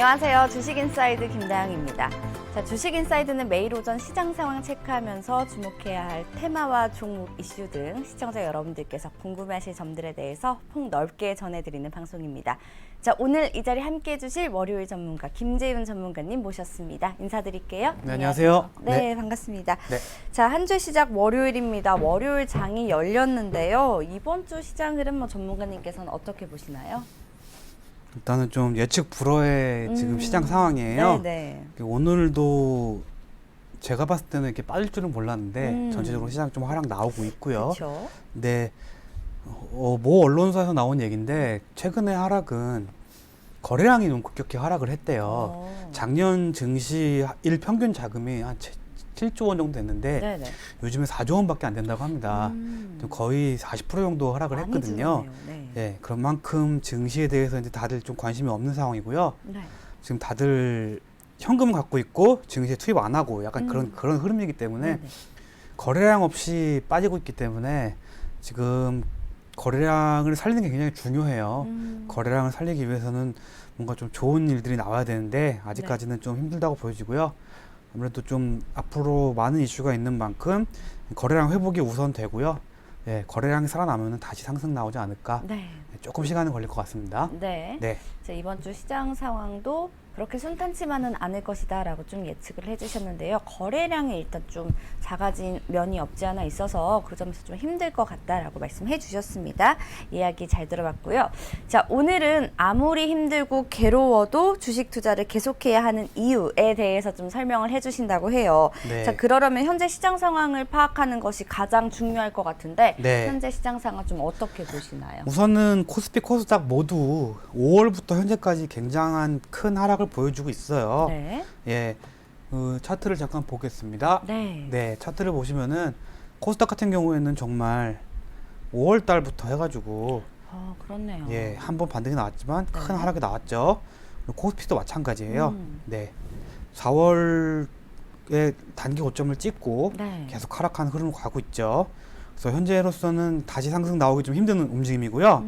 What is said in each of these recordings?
안녕하세요. 주식인사이드 김다영입니다. 자, 주식인사이드는 매일 오전 시장 상황 체크하면서 주목해야 할 테마와 종목 이슈 등 시청자 여러분들께서 궁금해하실 점들에 대해서 폭넓게 전해드리는 방송입니다. 자, 오늘 이 자리 함께해 주실 월요일 전문가 김재윤 전문가님 모셨습니다. 인사드릴게요. 네, 안녕하세요. 네, 반갑습니다. 네. 자, 한 주 시작 월요일입니다. 월요일 장이 열렸는데요. 이번 주 시장 흐름 전문가님께서는 어떻게 보시나요? 일단은 좀 예측 불허의 지금 시장 상황이에요. 네네. 오늘도 제가 봤을 때는 이렇게 빠질 줄은 몰랐는데 전체적으로 시장 좀 하락 나오고 있고요. 그렇죠. 근데 모 언론사에서 나온 얘기인데 최근에 하락은 거래량이 좀 급격히 하락을 했대요. 작년 증시 일 평균 자금이 한 7조 원 정도 됐는데 네네. 요즘에 4조 원밖에 안 된다고 합니다. 좀 거의 40% 정도 하락을 많이 했거든요. 줄었네요. 네. 예, 그런 만큼 증시에 대해서 이제 다들 좀 관심이 없는 상황이고요. 네. 지금 다들 현금 갖고 있고 증시에 투입 안 하고 약간 그런 흐름이기 때문에 네네. 거래량 없이 빠지고 있기 때문에 지금 거래량을 살리는 게 굉장히 중요해요. 거래량을 살리기 위해서는 뭔가 좀 좋은 일들이 나와야 되는데 아직까지는 좀 힘들다고 보여지고요. 아무래도 좀 앞으로 많은 이슈가 있는 만큼 거래량 회복이 우선되고요. 예, 거래량이 살아나면 다시 상승 나오지 않을까. 네. 조금 시간은 걸릴 것 같습니다. 네. 네. 자, 이번 주 시장 상황도 그렇게 순탄치만은 않을 것이다라고 좀 예측을 해주셨는데요. 거래량이 일단 좀 작아진 면이 없지 않아 있어서 그 점에서 좀 힘들 것 같다라고 말씀해 주셨습니다. 이야기 잘 들어봤고요. 자, 오늘은 아무리 힘들고 괴로워도 주식 투자를 계속해야 하는 이유에 대해서 좀 설명을 해주신다고 해요. 네. 자, 그러려면 현재 시장 상황을 파악하는 것이 가장 중요할 것 같은데 네. 현재 시장 상황 좀 어떻게 보시나요? 우선은 코스피, 코스닥 모두 5월부터 현재까지 굉장한 큰 하락을 보여주고 있어요. 네. 예, 차트를 잠깐 보겠습니다. 네. 네, 차트를 보시면은 코스닥 같은 경우에는 정말 5월 달부터 해가지고 그렇네요. 예, 한 번 반등이 나왔지만 네. 큰 하락이 나왔죠. 코스피도 마찬가지예요. 음. 네, 4월에 단기 고점을 찍고 네. 계속 하락하는 흐름으로 가고 있죠. 그래서 현재로서는 다시 상승 나오기 좀 힘든 움직임이고요.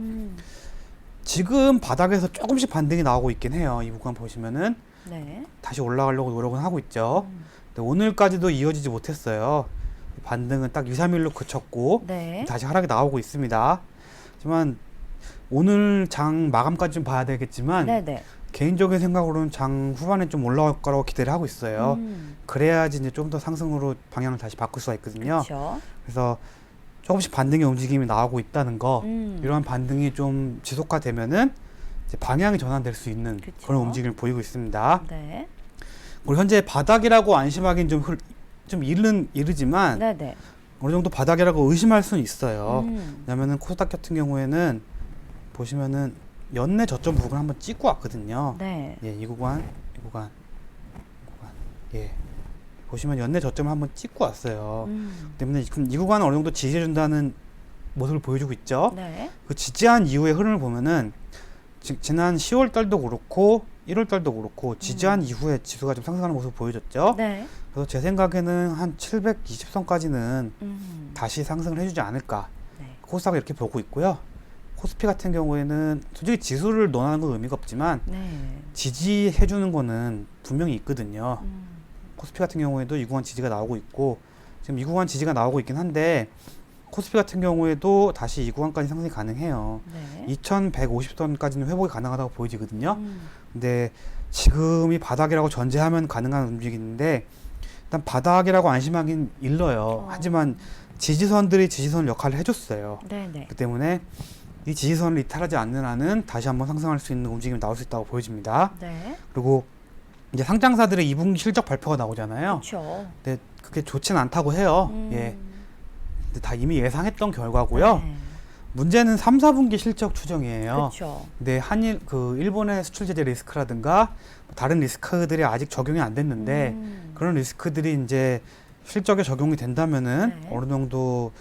지금 바닥에서 조금씩 반등이 나오고 있긴 해요. 이 구간 보시면은 네. 다시 올라가려고 노력은 하고 있죠. 근데 오늘까지도 이어지지 못했어요. 반등은 딱 2, 3일로 그쳤고 네. 다시 하락이 나오고 있습니다. 하지만 오늘 장 마감까지 좀 봐야 되겠지만 네네. 개인적인 생각으로는 장 후반에 좀 올라올 거라고 기대를 하고 있어요. 그래야지 이제 좀 더 상승으로 방향을 다시 바꿀 수가 있거든요. 그렇죠. 그래서 조금씩 반등의 움직임이 나오고 있다는 거, 이러한 반등이 좀 지속화되면은 이제 방향이 전환될 수 있는 그쵸. 그런 움직임을 보이고 있습니다. 네. 그리고 현재 바닥이라고 안심하기는 좀 이르지만 네네. 어느 정도 바닥이라고 의심할 수는 있어요. 음. 왜냐면은 코스닥 같은 경우에는 보시면은 연내 저점 부분 한번 찍고 왔거든요. 네. 예, 이 구간. 예. 보시면 연내 저점을 한번 찍고 왔어요. 때문에 그럼 이 구간은 어느 정도 지지해준다는 모습을 보여주고 있죠. 네. 그 지지한 이후의 흐름을 보면은 지난 10월 달도 그렇고 1월 달도 그렇고 지지한 이후에 지수가 좀 상승하는 모습을 보여줬죠. 네. 그래서 제 생각에는 한 720선까지는 다시 상승을 해주지 않을까. 네. 코스닥을 이렇게 보고 있고요. 코스피 같은 경우에는 솔직히 지수를 논하는 건 의미가 없지만 네. 지지해주는 거는 분명히 있거든요. 코스피 같은 경우에도 이 구간 지지가 나오고 있고 지금 이 구간 지지가 나오고 있긴 한데 코스피 같은 경우에도 다시 이 구간까지 상승이 가능해요. 네. 2150선까지는 회복이 가능하다고 보여지거든요. 근데 지금이 바닥이라고 전제하면 가능한 움직임인데 일단 바닥이라고 안심하긴 일러요. 하지만 지지선들이 지지선 역할을 해줬어요. 네네. 그렇기 때문에 이 지지선을 이탈하지 않는 한은 다시 한번 상승할 수 있는 움직임이 나올 수 있다고 보여집니다. 네. 그리고 이제 상장사들의 2분기 실적 발표가 나오잖아요. 그렇죠. 근데 그게 좋지는 않다고 해요. 예. 근데 다 이미 예상했던 결과고요. 네. 문제는 3, 4분기 실적 추정이에요. 그렇죠. 근데 일본의 수출 제재 리스크라든가 다른 리스크들이 아직 적용이 안 됐는데 그런 리스크들이 이제 실적에 적용이 된다면은 네. 어느 정도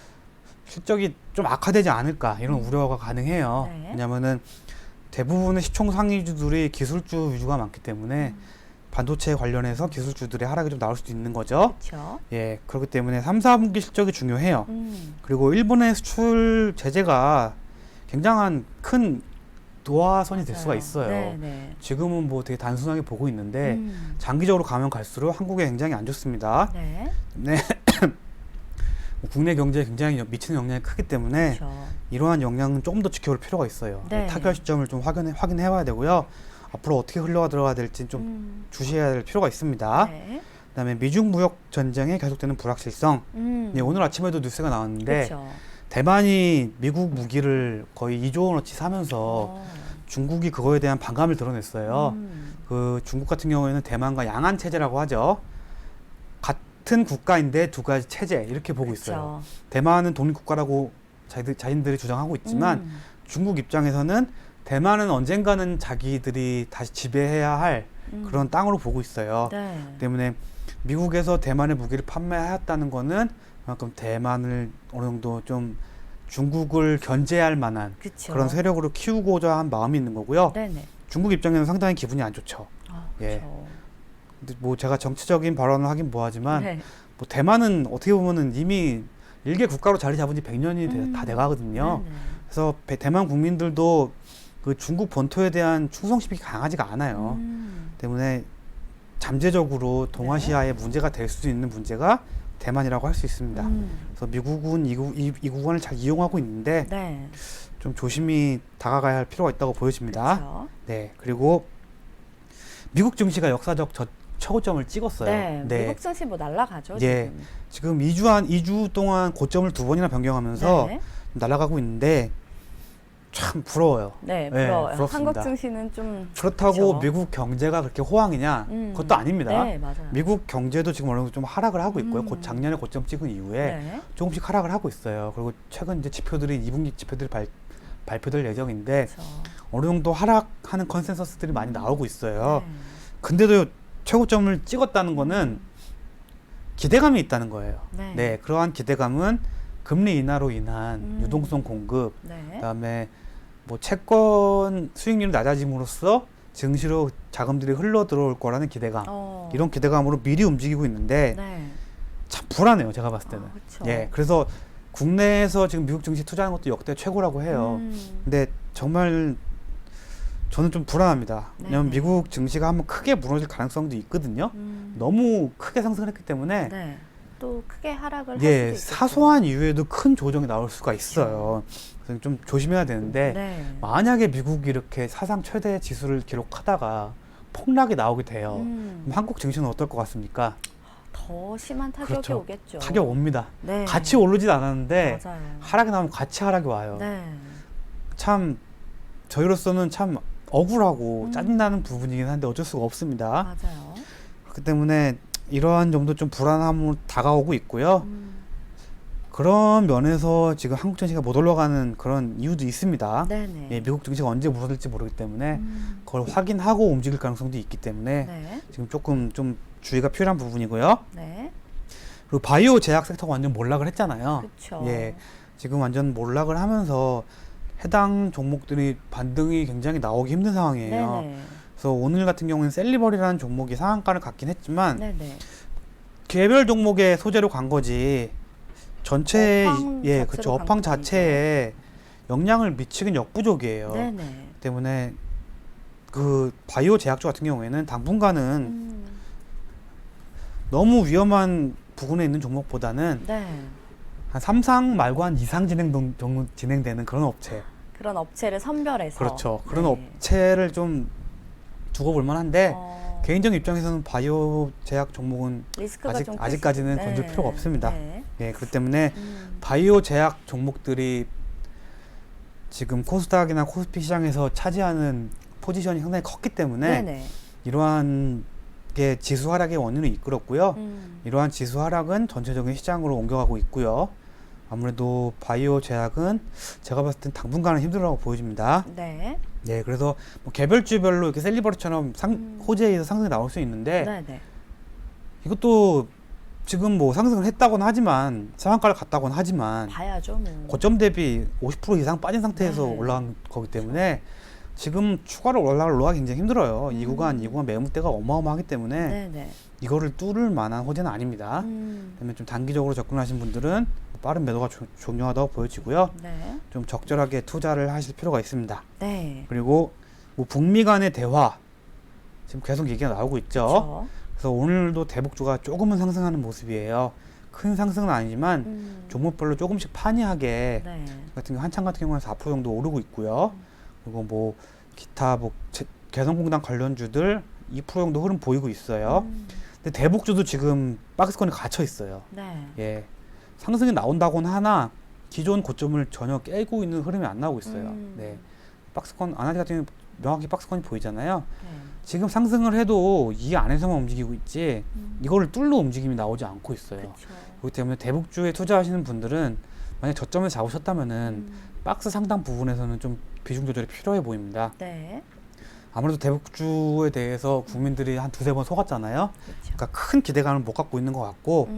실적이 좀 악화되지 않을까 이런 우려가 가능해요. 네. 왜냐면은 대부분의 시총 상위주들이 기술주 위주가 많기 때문에 반도체 관련해서 기술주들의 하락이 좀 나올 수도 있는 거죠. 그렇죠. 예, 그렇기 때문에 3, 4분기 실적이 중요해요. 그리고 일본의 수출 제재가 굉장한 큰 도화선이 될 수가 맞아요. 있어요. 네네. 지금은 뭐 되게 단순하게 보고 있는데 장기적으로 가면 갈수록 한국에 굉장히 안 좋습니다. 네. 네. 국내 경제에 굉장히 미치는 영향이 크기 때문에 그렇죠. 이러한 영향은 조금 더 지켜볼 필요가 있어요. 네. 타결 시점을 좀 확인해 봐야 되고요. 앞으로 어떻게 흘러가 들어가야 될지 좀 주시해야 될 필요가 있습니다. 네. 그다음에 미중 무역 전쟁에 계속되는 불확실성. 네, 오늘 아침에도 뉴스가 나왔는데 그렇죠. 대만이 미국 무기를 거의 2조 원어치 사면서 어. 중국이 그거에 대한 반감을 드러냈어요. 그 중국 같은 경우에는 대만과 양안 체제라고 하죠. 같은 국가인데 두 가지 체제 이렇게 보고 있어요. 그렇죠. 대만은 독립국가라고 자신들이 주장하고 있지만 중국 입장에서는 대만은 언젠가는 자기들이 다시 지배해야 할 그런 땅으로 보고 있어요. 네. 때문에 미국에서 대만의 무기를 판매하였다는 거는 그만큼 대만을 어느 정도 좀 중국을 견제할 만한 그쵸. 그런 세력으로 키우고자 한 마음이 있는 거고요. 네네. 중국 입장에는 상당히 기분이 안 좋죠. 아, 예. 그렇죠. 근데 뭐 제가 정치적인 발언을 하긴 뭐하지만 네. 뭐 대만은 어떻게 보면은 이미 일개 국가로 자리 잡은 지 100년이 다 돼가거든요. 네네. 그래서 대만 국민들도 그 중국 본토에 대한 충성심이 강하지가 않아요. 때문에 잠재적으로 동아시아의 문제가 될 수 있는 문제가 대만이라고 할 수 있습니다. 그래서 미국은 이 구간을 잘 이용하고 있는데 네. 좀 조심히 다가가야 할 필요가 있다고 보여집니다. 그렇죠. 네, 그리고 미국 증시가 역사적 최고점을 찍었어요. 네. 미국 증시 뭐 날라가죠. 예. 지금 2주 동안 고점을 2번이나 변경하면서 네. 날아가고 있는데 참 부러워요. 네, 네, 부러워요. 부럽습니다. 한국 증시는 좀 그렇다고 그렇죠. 미국 경제가 그렇게 호황이냐? 그것도 아닙니다. 네, 맞아요. 미국 경제도 지금 어느 정도 좀 하락을 하고 있고요. 작년에 고점 찍은 이후에 네. 조금씩 하락을 하고 있어요. 그리고 최근 이제 지표들이 2분기 지표들이 발표될 예정인데 그렇죠. 어느 정도 하락하는 컨센서스들이 많이 나오고 있어요. 네. 근데도 최고점을 찍었다는 거는 기대감이 있다는 거예요. 네. 네, 그러한 기대감은 금리 인하로 인한 유동성 공급, 네. 그다음에 뭐 채권 수익률이 낮아짐으로써 증시로 자금들이 흘러 들어올 거라는 기대감, 이런 기대감으로 미리 움직이고 있는데 네. 참 불안해요. 제가 봤을 때는. 그렇죠. 예, 그래서 국내에서 지금 미국 증시 투자하는 것도 역대 최고라고 해요. 근데 정말 저는 좀 불안합니다. 왜냐하면 네네. 미국 증시가 한번 크게 무너질 가능성도 있거든요. 너무 크게 상승을 했기 때문에 네. 또 크게 하락을 할 예, 수도 있겠죠. 사소한 이유에도 큰 조정이 나올 수가 있어요. 그래서 좀 조심해야 되는데 네. 만약에 미국이 이렇게 사상 최대 지수를 기록하다가 폭락이 나오게 돼요. 그럼 한국 증시는 어떨 것 같습니까? 더 심한 타격이 그렇죠. 오겠죠. 타격 옵니다. 네. 같이 오르진 않았는데 맞아요. 하락이 나오면 같이 하락이 와요. 네. 참 저희로서는 참 억울하고 짜증나는 부분이긴 한데 어쩔 수가 없습니다. 맞아요. 그렇기 때문에 이러한 점도 좀 불안함으로 다가오고 있고요. 그런 면에서 지금 한국 증시가 못 올라가는 그런 이유도 있습니다. 네네. 예, 미국 증시가 언제 무너질지 모르기 때문에 그걸 확인하고 움직일 가능성도 있기 때문에 네. 지금 조금 좀 주의가 필요한 부분이고요. 네. 그리고 바이오 제약 섹터가 완전 몰락을 했잖아요. 그렇죠. 예, 지금 완전 몰락을 하면서 해당 종목들이 반등이 굉장히 나오기 힘든 상황이에요. 네네. 그래서 오늘 같은 경우는 셀리버리라는 종목이 상한가를 갖긴 했지만 네네. 개별 종목의 소재로 간 거지 전체 업황 예 자체로 그렇죠 간 업황 거니까. 자체에 영향을 미치긴 역부족이에요. 네네. 때문에 그 바이오 제약주 같은 경우에는 당분간은 너무 위험한 부분에 있는 종목보다는 네. 한 3상 말고 한 2상 정도 진행되는 그런 업체. 그런 업체를 선별해서. 그렇죠. 그런 네. 업체를 좀 두고 볼 만한데 개인적 입장에서는 바이오 제약 종목은 리스크가 좀 아직까지는 크시- 건들 필요가 없습니다. 네. 예, 그렇기 때문에 바이오 제약 종목들이 지금 코스닥이나 코스피 시장에서 차지하는 포지션이 상당히 컸기 때문에 네네. 이러한 게 지수 하락의 원인을 이끌었고요. 이러한 지수 하락은 전체적인 시장으로 옮겨가고 있고요. 아무래도 바이오 제약은 제가 봤을 땐 당분간은 힘들어라고 보여집니다. 네. 네, 그래서 뭐 개별주별로 이렇게 셀리버리처럼 호재에 의해서 상승이 나올 수 있는데 네네. 이것도 지금 뭐 상승을 했다고는 하지만 상한가를 갔다고는 하지만 봐야죠. 뭐. 고점 대비 50% 이상 빠진 상태에서 네. 올라간 거기 때문에 지금 추가로 올라가기 굉장히 힘들어요. 이 구간 매물대가 어마어마하기 때문에 네네. 이거를 뚫을 만한 호재는 아닙니다. 그다음에 좀 단기적으로 접근하신 분들은 빠른 매도가 중요하다고 보여지고요. 네. 좀 적절하게 투자를 하실 필요가 있습니다. 네. 그리고 뭐 북미 간의 대화 지금 계속 얘기가 나오고 있죠. 그쵸. 그래서 오늘도 대북주가 조금은 상승하는 모습이에요. 큰 상승은 아니지만 종목별로 조금씩 판이하게 네. 같은 경우 한창 같은 경우는 4% 정도 오르고 있고요. 그리고 뭐 기타 뭐 개성공단 관련주들 2% 정도 흐름 보이고 있어요. 근데 대북주도 지금 박스권에 갇혀 있어요. 네. 예, 상승이 나온다고는 하나 기존 고점을 전혀 깨고 있는 흐름이 안 나오고 있어요. 네, 박스권 아나지 같은 경우 명확히 박스권이 보이잖아요. 네. 지금 상승을 해도 이 안에서만 움직이고 있지 이거를 뚫는 움직임이 나오지 않고 있어요. 그쵸. 그렇기 때문에 대북주에 투자하시는 분들은 만약 저점을 잡으셨다면은 박스 상당 부분에서는 좀 비중 조절이 필요해 보입니다. 네. 아무래도 대북주에 대해서 국민들이 한 두세 번 속았잖아요. 그쵸. 그러니까 큰 기대감을 못 갖고 있는 것 같고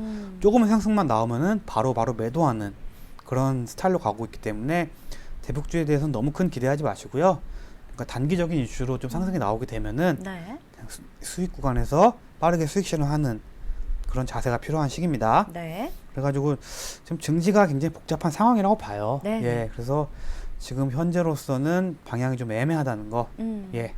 조금의 상승만 나오면은 바로 매도하는 그런 스타일로 가고 있기 때문에 대북주에 대해서는 너무 큰 기대하지 마시고요. 그러니까 단기적인 이슈로 좀 상승이 나오게 되면은 네. 그냥 수익 구간에서 빠르게 수익 실현하는 그런 자세가 필요한 시기입니다. 네. 그래가지고 지금 증시가 굉장히 복잡한 상황이라고 봐요. 네. 예, 그래서 지금 현재로서는 방향이 좀 애매하다는 거. 예,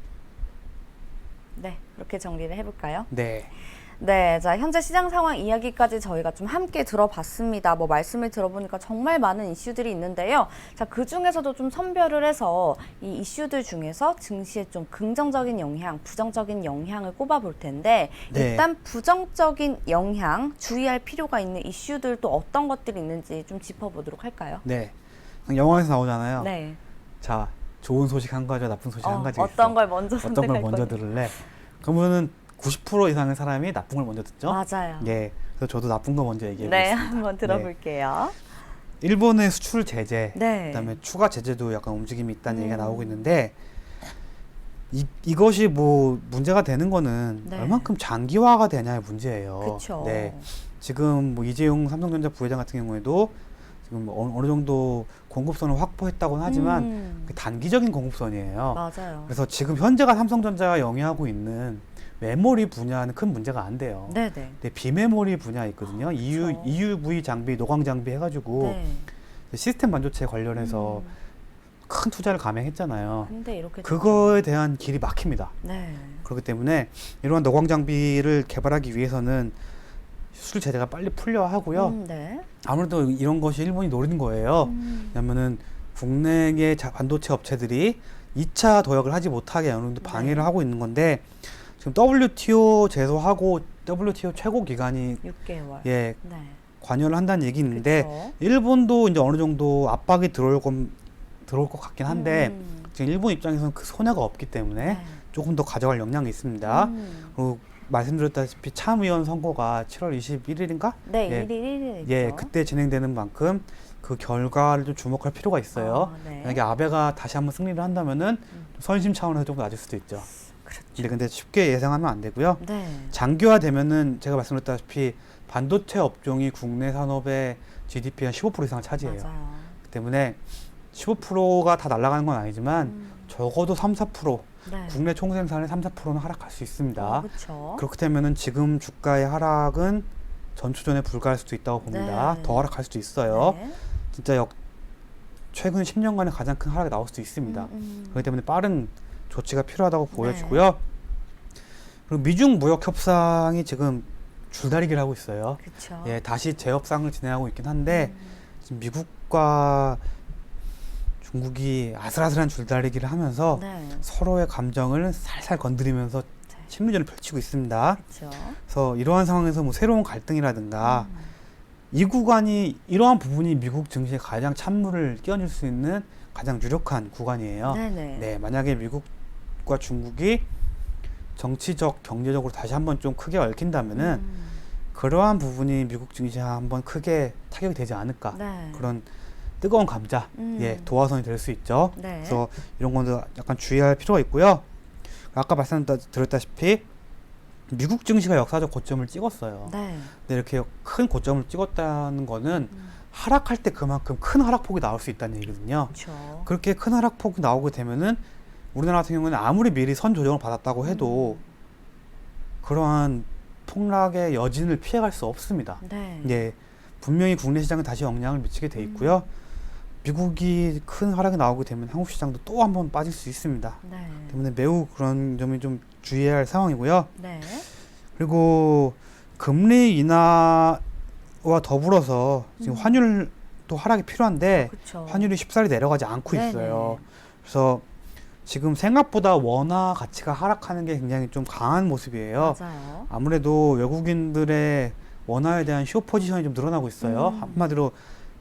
네. 그렇게 정리를 해볼까요? 네, 네, 자, 현재 시장 상황 이야기까지 저희가 좀 함께 들어봤습니다. 뭐 말씀을 들어보니까 정말 많은 이슈들이 있는데요. 자, 그 중에서도 좀 선별을 해서 이 이슈들 중에서 증시에 좀 긍정적인 영향, 부정적인 영향을 꼽아볼 텐데 네. 일단 부정적인 영향, 주의할 필요가 있는 이슈들 또 어떤 것들이 있는지 좀 짚어보도록 할까요? 네. 영화에서 나오잖아요. 네. 자, 좋은 소식 한 가지와 나쁜 소식 한 가지. 어떤 걸 먼저 어떤 선택할 걸 먼저 건지. 들을래? 그러면은 90% 이상의 사람이 나쁜 걸 먼저 듣죠. 맞아요. 예, 그래서 저도 나쁜 거 먼저 얘기해 네, 보겠습니다. 한번 들어볼게요. 일본의 수출 제재, 네. 그다음에 추가 제재도 약간 움직임이 있다는 얘기가 나오고 있는데 이것이 뭐 문제가 되는 거는 네. 얼만큼 장기화가 되냐의 문제예요. 그쵸. 네, 지금 뭐 이재용 삼성전자 부회장 같은 경우에도 지금 어느 정도 공급선을 확보했다고는 하지만 그게 단기적인 공급선이에요. 맞아요. 그래서 지금 현재가 삼성전자가 영위하고 있는 메모리 분야는 큰 문제가 안 돼요. 네네. 근데 비메모리 분야 있거든요. EUV 장비, 노광 장비 해가지고 네. 시스템 반도체 관련해서 큰 투자를 감행했잖아요. 근데 이렇게 그거에 대한 길이 막힙니다. 네. 그렇기 때문에 이러한 노광 장비를 개발하기 위해서는 수출 제재가 빨리 풀려야 하고요. 네. 아무래도 이런 것이 일본이 노리는 거예요. 왜냐면은 국내의 반도체 업체들이 2차 도약을 하지 못하게 어느 정도 방해를 하고 있는 건데 지금 WTO 제소하고 WTO 최고 기관이 6개월. 예 네. 관여를 한다는 얘기 있는데 그쵸. 일본도 이제 어느 정도 압박이 들어올 것 같긴 한데 지금 일본 입장에서는 그 손해가 없기 때문에 네. 조금 더 가져갈 역량이 있습니다. 그리고 말씀드렸다시피 참의원 선거가 7월 21일인가? 네, 예. 1일 1일이죠. 예, 그때 진행되는 만큼 그 결과를 좀 주목할 필요가 있어요. 네. 만약에 아베가 다시 한번 승리를 한다면은 선심 차원에서 좀 낮을 수도 있죠. 그렇죠. 근데 쉽게 예상하면 안 되고요. 네. 장기화 되면은 제가 말씀드렸다시피 반도체 업종이 국내 산업의 GDP의 한 15% 이상을 차지해요. 맞아요. 그 때문에 15%가 다 날아가는 건 아니지만 적어도 3, 4% 네. 국내 총생산의 3, 4%는 하락할 수 있습니다. 그렇죠. 그렇게 되면은 지금 주가의 하락은 전초전에 불과할 수도 있다고 봅니다. 네. 더 하락할 수도 있어요. 네. 진짜 최근 10년간의 가장 큰 하락이 나올 수도 있습니다. 그렇기 때문에 빠른 조치가 필요하다고 보여지고요. 그리고 미중 무역 협상이 지금 줄다리기를 하고 있어요. 그렇죠. 예, 다시 재협상을 진행하고 있긴 한데 지금 미국과 중국이 아슬아슬한 줄다리기를 하면서 네. 서로의 감정을 살살 건드리면서 심리전을 펼치고 있습니다. 그렇죠. 그래서 이러한 상황에서 뭐 새로운 갈등이라든가 이 구간이 이러한 부분이 미국 증시에 가장 찬물을 끼얹을 수 있는 가장 유력한 구간이에요. 네네. 네, 만약에 미국과 중국이 정치적, 경제적으로 다시 한번 좀 크게 얽힌다면은 그러한 부분이 미국 증시에 한번 크게 타격이 되지 않을까. 네. 그런 뜨거운 감자, 예, 도화선이 될 수 있죠. 네. 그래서 이런 것도 약간 주의할 필요가 있고요. 아까 말씀드렸다시피 미국 증시가 역사적 고점을 찍었어요. 네. 근데 이렇게 큰 고점을 찍었다는 거는 하락할 때 그만큼 큰 하락폭이 나올 수 있다는 얘기거든요. 그렇죠. 그렇게 큰 하락폭이 나오게 되면은 우리나라 같은 경우는 아무리 미리 선 조정을 받았다고 해도 그러한 폭락의 여진을 피해갈 수 없습니다. 네. 예, 분명히 국내 시장에 다시 영향을 미치게 돼 있고요. 미국이 큰 하락이 나오게 되면 한국 시장도 또 한 번 빠질 수 있습니다. 네. 때문에 매우 그런 점이 좀 주의해야 할 상황이고요. 네. 그리고 금리 인하와 더불어서 지금 환율도 하락이 필요한데 그렇죠. 환율이 쉽사리 내려가지 않고 네네. 있어요. 그래서 지금 생각보다 원화 가치가 하락하는 게 굉장히 좀 강한 모습이에요. 맞아요. 아무래도 외국인들의 원화에 대한 숏 포지션이 좀 늘어나고 있어요. 한마디로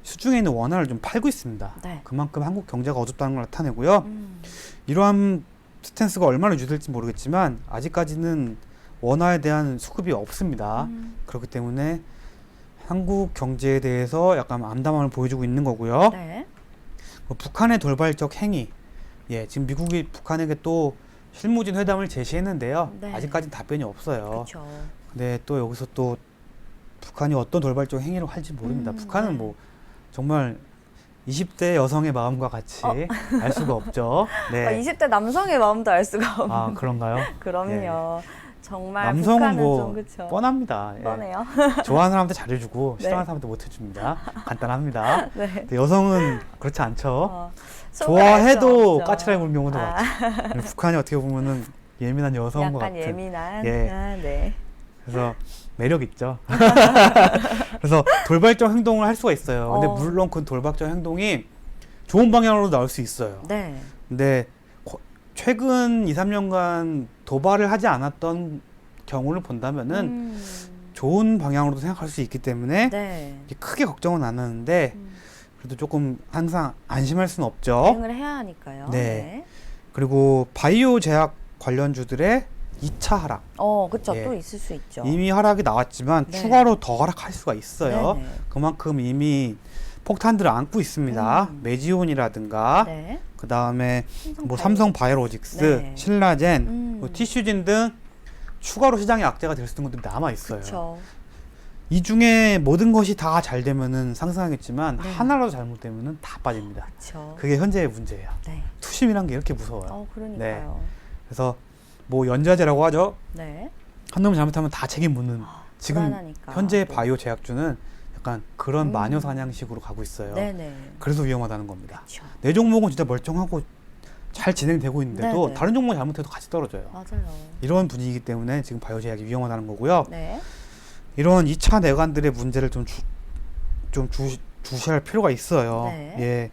수중에 있는 원화를 좀 팔고 있습니다. 네. 그만큼 한국 경제가 어둡다는 걸 나타내고요. 음. 이러한 스탠스가 얼마나 유지될지 모르겠지만 아직까지는 원화에 대한 수급이 없습니다. 그렇기 때문에 한국 경제에 대해서 약간 암담함을 보여주고 있는 거고요. 네. 북한의 돌발적 행위, 예, 지금 미국이 북한에게 또 실무진 회담을 제시했는데요. 네. 아직까지는 답변이 없어요. 그렇죠. 근데 또 여기서 또 북한이 어떤 돌발적 행위를 할지 모릅니다. 북한은 네. 뭐 정말 20대 여성의 마음과 같이 알 수가 없죠. 네. 20대 남성의 마음도 알 수가 없는. 아, 그런가요? 그럼요. 정말 남성은 북한은 뭐 좀 그쵸. 뻔합니다. 예. 뻔해요. 좋아하는 사람한테 잘해주고 네. 싫어하는 사람한테 못해줍니다. 간단합니다. 네. 근데 여성은 그렇지 않죠. 속을 알수 좋아해도 없죠. 까칠하게 굴는 경우도 많죠. 북한이 어떻게 보면은 예민한 여성인 것 약간 같은. 예민한. 예. 아, 네. 그래서 매력 있죠. 그래서 돌발적 행동을 할 수가 있어요. 근데 물론 그 돌발적 행동이 좋은 방향으로 나올 수 있어요. 네. 근데 최근 2, 3년간 도발을 하지 않았던 경우를 본다면은 좋은 방향으로도 생각할 수 있기 때문에 네. 크게 걱정은 안 하는데 그래도 조금 항상 안심할 수는 없죠. 대응을 해야 하니까요. 네. 그리고 바이오 제약 관련주들의 2차 하락. 그렇죠. 예. 또 있을 수 있죠. 이미 하락이 나왔지만 네. 추가로 더 하락할 수가 있어요. 네네. 그만큼 이미 폭탄들을 안고 있습니다. 메지온이라든가 네. 그 다음에 뭐 삼성 바이오로직스, 네. 신라젠, 뭐 티슈진 등 추가로 시장에 악재가 될 수 있는 것들이 남아 있어요. 그렇죠. 이 중에 모든 것이 다 잘 되면은 상승하겠지만 네. 하나라도 잘못되면은 다 빠집니다. 그렇죠. 그게 현재의 문제예요. 네. 투심이란 게 이렇게 무서워요. 그러니까요. 그래서 뭐 연자제라고 하죠. 네. 한 놈 잘못하면 다 책임 묻는. 지금 불안하니까. 현재 또. 바이오 제약주는 약간 그런 마녀 사냥식으로 가고 있어요. 네네. 그래서 위험하다는 겁니다. 그렇죠. 내 종목은 진짜 멀쩡하고 잘 진행되고 있는데도 네네. 다른 종목 잘못해도 같이 떨어져요. 맞아요. 이런 분위기이기 때문에 지금 바이오 제약이 위험하다는 거고요. 네. 이런 2차 내관들의 문제를 좀 주시할 필요가 있어요. 네. 예.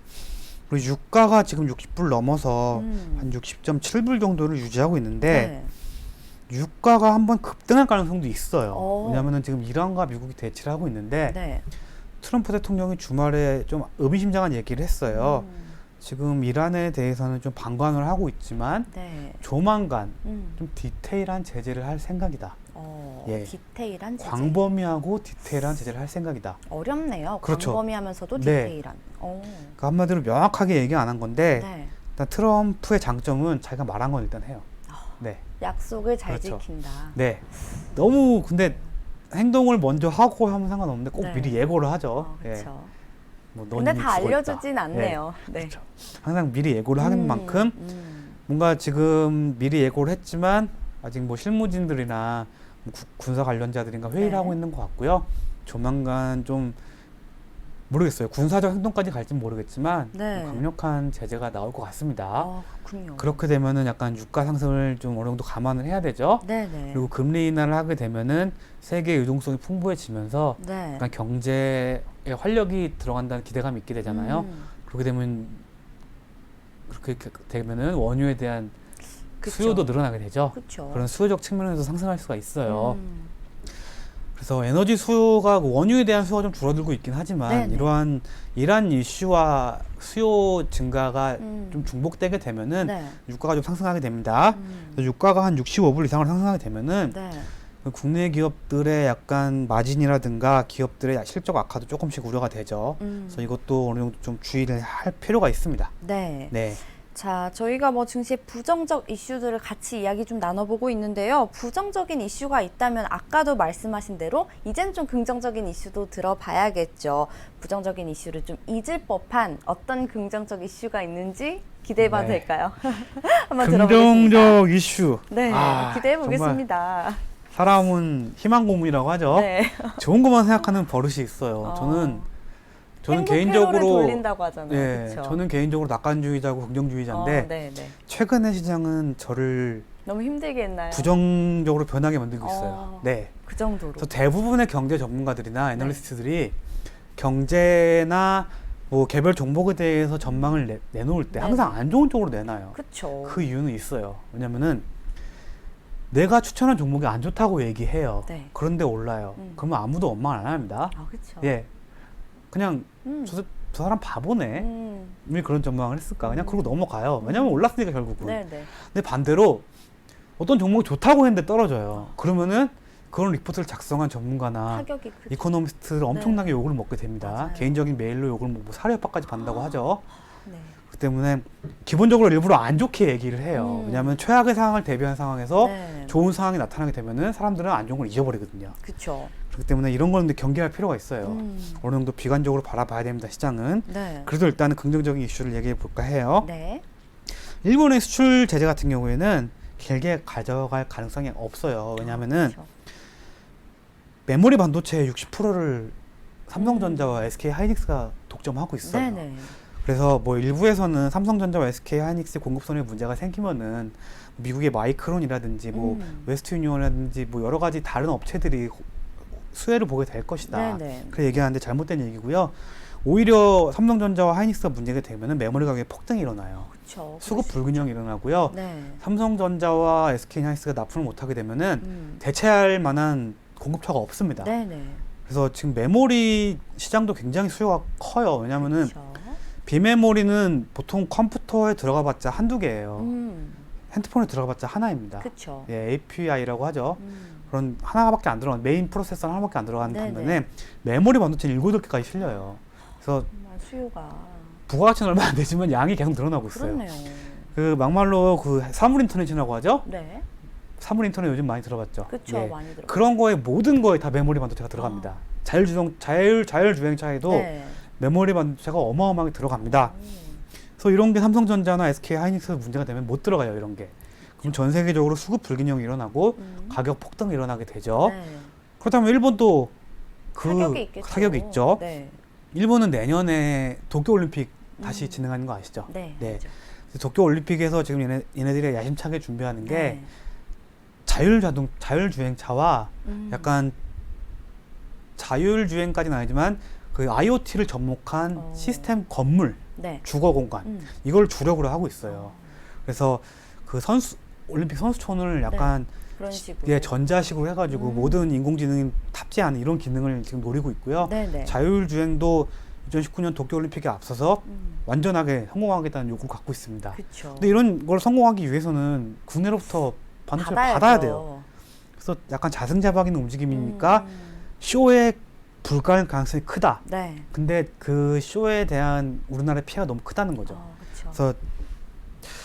그리고 유가가 지금 60불 넘어서 음. 한 60.7불 정도를 유지하고 있는데 네. 유가가 한번 급등할 가능성도 있어요. 오. 왜냐하면 지금 이란과 미국이 대치를 하고 있는데 네. 트럼프 대통령이 주말에 좀 의미심장한 얘기를 했어요. 지금 이란에 대해서는 좀 방관을 하고 있지만 네. 조만간 좀 디테일한 제재를 할 생각이다. 예. 디테일한 제재. 광범위하고 디테일한 제재를 할 생각이다. 어렵네요. 그렇죠. 광범위하면서도 네. 디테일한. 그러니까 한마디로 명확하게 얘기 안 한 건데 네. 일단 트럼프의 장점은 자기가 말한 건 일단 해요. 네. 약속을 잘 그렇죠. 지킨다. 네. 너무 근데 행동을 먼저 하고 하면 상관없는데 꼭 네. 미리 예고를 하죠. 예. 그렇죠. 뭐 근데 너는 다 죽어 알려주진 있다. 않네요. 예. 네. 그렇죠. 항상 미리 예고를 하는 만큼 음. 뭔가 지금 미리 예고를 했지만 아직 뭐 실무진들이나 뭐 군사 관련자들인가 회의를 네. 하고 있는 것 같고요. 조만간 좀 모르겠어요. 군사적 행동까지 갈지는 모르겠지만 네. 강력한 제재가 나올 것 같습니다. 그렇군요. 그렇게 되면은 약간 유가 상승을 좀 어느 정도 감안을 해야 되죠. 네네. 그리고 금리 인하를 하게 되면은 세계 유동성이 풍부해지면서 네. 약간 경제에 활력이 들어간다는 기대감이 있게 되잖아요. 그렇게 되면 그렇게 되면은 원유에 대한 그쵸. 수요도 늘어나게 되죠. 그렇죠. 그런 수요적 측면에서 상승할 수가 있어요. 그래서 에너지 수요가 원유에 대한 수요가 좀 줄어들고 있긴 하지만 네네. 이러한 이란 이슈와 수요 증가가 좀 중복되게 되면은 네. 유가가 좀 상승하게 됩니다. 그래서 유가가 한 65불 이상을 상승하게 되면은 네. 국내 기업들의 약간 마진이라든가 기업들의 실적 악화도 조금씩 우려가 되죠. 그래서 이것도 어느 정도 좀 주의를 할 필요가 있습니다. 네. 네. 자, 저희가 뭐 증시의 부정적 이슈들을 같이 이야기 좀 나눠보고 있는데요. 부정적인 이슈가 있다면 아까도 말씀하신 대로 이젠 좀 긍정적인 이슈도 들어봐야겠죠. 부정적인 이슈를 좀 잊을 법한 어떤 긍정적 이슈가 있는지 기대해봐도 네. 될까요? 한번 들어보겠습니다. 긍정적 이슈. 네, 정말 기대해보겠습니다. 사람은 희망 고문이라고 하죠. 네. 좋은 것만 생각하는 버릇이 있어요. 저는 행복 개인적으로 회로를 돌린다고 하잖아요. 예, 그쵸? 저는 개인적으로 낙관주의자고 긍정주의자인데 네, 네. 최근의 시장은 저를 너무 힘들게 했나요? 부정적으로 변하게 만들고 있어요. 네. 그 정도로. 그래서 대부분의 경제 전문가들이나 애널리스트들이 경제나 뭐 개별 종목에 대해서 전망을 내놓을 때 네. 항상 안 좋은 쪽으로 내놔요. 그쵸. 그 이유는 있어요. 왜냐면은 내가 추천한 종목이 안 좋다고 얘기해요. 네. 그런데 올라요. 그러면 아무도 원망 안 합니다. 아, 그쵸. 예. 그냥 저 사람 바보네. 왜 그런 전망을 했을까? 그냥 그러고 넘어가요. 왜냐면 올랐으니까 결국은. 네네. 근데 반대로 어떤 종목이 좋다고 했는데 떨어져요. 그러면은 그런 리포트를 작성한 전문가나 타격이 크죠. 이코노미스트를 엄청나게 욕을 먹게 됩니다. 맞아요. 개인적인 메일로 욕을 먹고 사료 협박까지 받는다고 하죠. 네. 그 때문에 기본적으로 일부러 안 좋게 얘기를 해요. 왜냐하면 최악의 상황을 대비한 상황에서 네. 좋은 상황이 나타나게 되면은 사람들은 안 좋은 걸 잊어버리거든요. 그쵸. 그렇기 때문에 이런 거는 경계할 필요가 있어요. 음. 어느 정도 비관적으로 바라봐야 됩니다. 시장은. 네. 그래도 일단은 긍정적인 이슈를 얘기해 볼까 해요. 네. 일본의 수출 제재 같은 경우에는 길게 가져갈 가능성이 없어요. 왜냐하면은 그쵸. 메모리 반도체의 60%를 삼성전자와 SK 하이닉스가 독점하고 있어요. 네네. 그래서 뭐 일부에서는 삼성전자와 SK 하이닉스 공급선에 문제가 생기면은 미국의 마이크론이라든지 뭐 웨스트 유니온이라든지 뭐 여러 가지 다른 업체들이 수혜를 보게 될 것이다. 네네. 그렇게 얘기하는데 잘못된 얘기고요. 오히려 삼성전자와 하이닉스가 문제가 되면은 메모리 가격에 폭등이 일어나요. 그쵸. 수급 불균형이 일어나고요. 네. 삼성전자와 SK 하이닉스가 납품을 못하게 되면은 대체할 만한 공급처가 없습니다. 네네. 그래서 지금 메모리 시장도 굉장히 수요가 커요. 왜냐면은 그쵸. 비메모리는 보통 컴퓨터에 들어가봤자 한두 개예요. 핸드폰에 들어가봤자 하나입니다. 그쵸. 예, API라고 하죠. 그런 하나밖에 안 들어간 메인 프로세서는 하나밖에 안 들어가는 네네. 반면에 메모리 반도체는 7개까지 실려요. 그래서 정말 수요가. 부가가치는 얼마 안 되지만 양이 계속 늘어나고 있어요. 그렇네요. 그 막말로 그 사물 인터넷이라고 하죠. 네. 사물 인터넷 요즘 많이 들어봤죠. 그쵸. 예. 많이 들어. 그런 거에 모든 거에 다 메모리 반도체가 들어갑니다. 자율주행차에도 네. 메모리 반도체가 어마어마하게 들어갑니다. 그래서 이런 게 삼성전자나 SK 하이닉스 문제가 되면 못 들어가요. 이런 게. 그럼 전 세계적으로 수급 불균형이 일어나고 가격 폭등이 일어나게 되죠. 네. 그렇다면 일본도 그 타격이 있겠죠. 타격이 있죠. 네. 일본은 내년에 도쿄올림픽 다시 진행하는 거 아시죠? 네. 네. 알죠. 도쿄올림픽에서 지금 얘네들이 야심차게 준비하는 게 네. 자율주행차와 약간 자율주행까지는 아니지만 그 IoT를 접목한 시스템 건물, 네. 주거 공간 이걸 주력으로 하고 있어요. 그래서 그 올림픽 선수촌을 약간 그런 식으로. 예, 전자식으로 해가지고 모든 인공지능이 탑재하는 이런 기능을 지금 노리고 있고요. 네네. 자율주행도 2019년 도쿄올림픽에 앞서서 완전하게 성공하겠다는 요구를 갖고 있습니다. 그쵸. 근데 이런 걸 성공하기 위해서는 국내로부터 반도체를 받아야 돼요. 그래서 약간 자승자박 있는 움직임이니까 쇼에 불가할 가능성이 크다. 네. 근데 그 쇼에 대한 우리나라의 피해가 너무 크다는 거죠. 그쵸. 그래서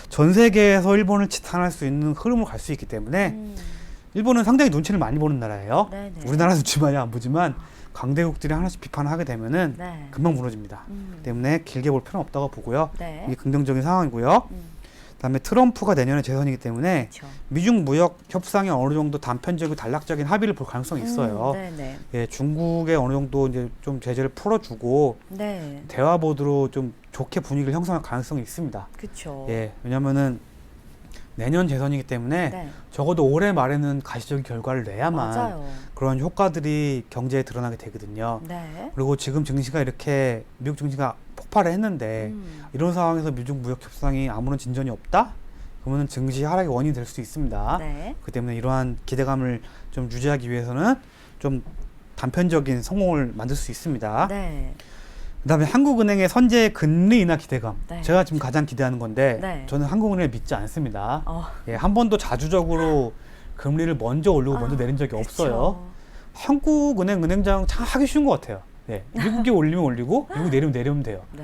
전 세계에서 일본을 지탄할 수 있는 흐름을 갈 수 있기 때문에 일본은 상당히 눈치를 많이 보는 나라예요. 네네. 우리나라 눈치 많이 안 보지만 강대국들이 하나씩 비판을 하게 되면은 네. 금방 무너집니다. 때문에 길게 볼 필요는 없다고 보고요. 네. 이게 긍정적인 상황이고요. 그다음에 트럼프가 내년에 재선이기 때문에 그쵸. 미중 무역 협상에 어느 정도 단편적이고 단락적인 합의를 볼 가능성이 있어요. 네네. 예, 중국에 어느 정도 이제 좀 제재를 풀어주고 네. 대화 모드로 좀 좋게 분위기를 형성할 가능성이 있습니다. 그쵸. 예, 왜냐면은 내년 재선이기 때문에 네. 적어도 올해 말에는 가시적인 결과를 내야만 맞아요. 그런 효과들이 경제에 드러나게 되거든요. 네. 그리고 지금 증시가 이렇게 미국 증시가 폭발을 했는데 이런 상황에서 미중 무역 협상이 아무런 진전이 없다? 그러면 증시 하락의 원인이 될 수 있습니다. 네. 그렇기 때문에 이러한 기대감을 좀 유지하기 위해서는 좀 단편적인 성공을 만들 수 있습니다. 네. 그다음에 한국은행의 선제 금리 인하 기대감. 네. 제가 지금 가장 기대하는 건데 네. 저는 한국은행을 믿지 않습니다. 어. 예, 한 번도 자주적으로 금리를 먼저 올리고 먼저 내린 적이 없어요. 한국은행 은행장 참 하기 쉬운 것 같아요. 네, 미국이 올리면 올리고 미국 내리면 내리면 돼요. 네.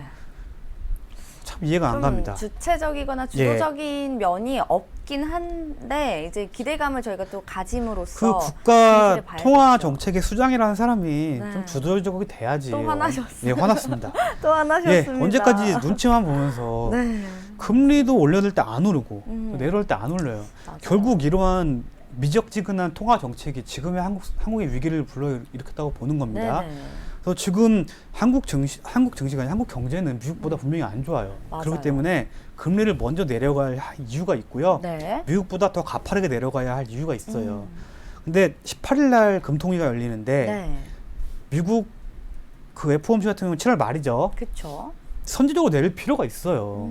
참 참 이해가 안 좀 갑니다. 주체적이거나 주도적인 면이 없긴 한데 이제 기대감을 저희가 또 그 가짐으로써 국가 진실을 봐야겠죠. 통화 정책의 수장이라는 사람이 네. 좀 주도적이 돼야지. 또 화나셨어요. 예, 화났습니다. 또 예, 화나셨습니다. 언제까지 눈치만 보면서 네. 금리도 올려둘 때 안 오르고 음. 내려올 때 안 올려요. 맞아요. 결국 이러한 미적지근한 통화 정책이 지금의 한국의 위기를 불러일으켰다고 보는 겁니다. 네네. 그래서 지금 한국 증시가 아니라 한국 경제는 미국보다 분명히 안 좋아요. 맞아요. 그렇기 때문에 금리를 먼저 내려갈 이유가 있고요. 네. 미국보다 더 가파르게 내려가야 할 이유가 있어요. 음. 근데 18일 날 금통위가 열리는데 네. 미국 그 FOMC 같은 경우는 7월 말이죠. 그렇죠. 선제적으로 내릴 필요가 있어요.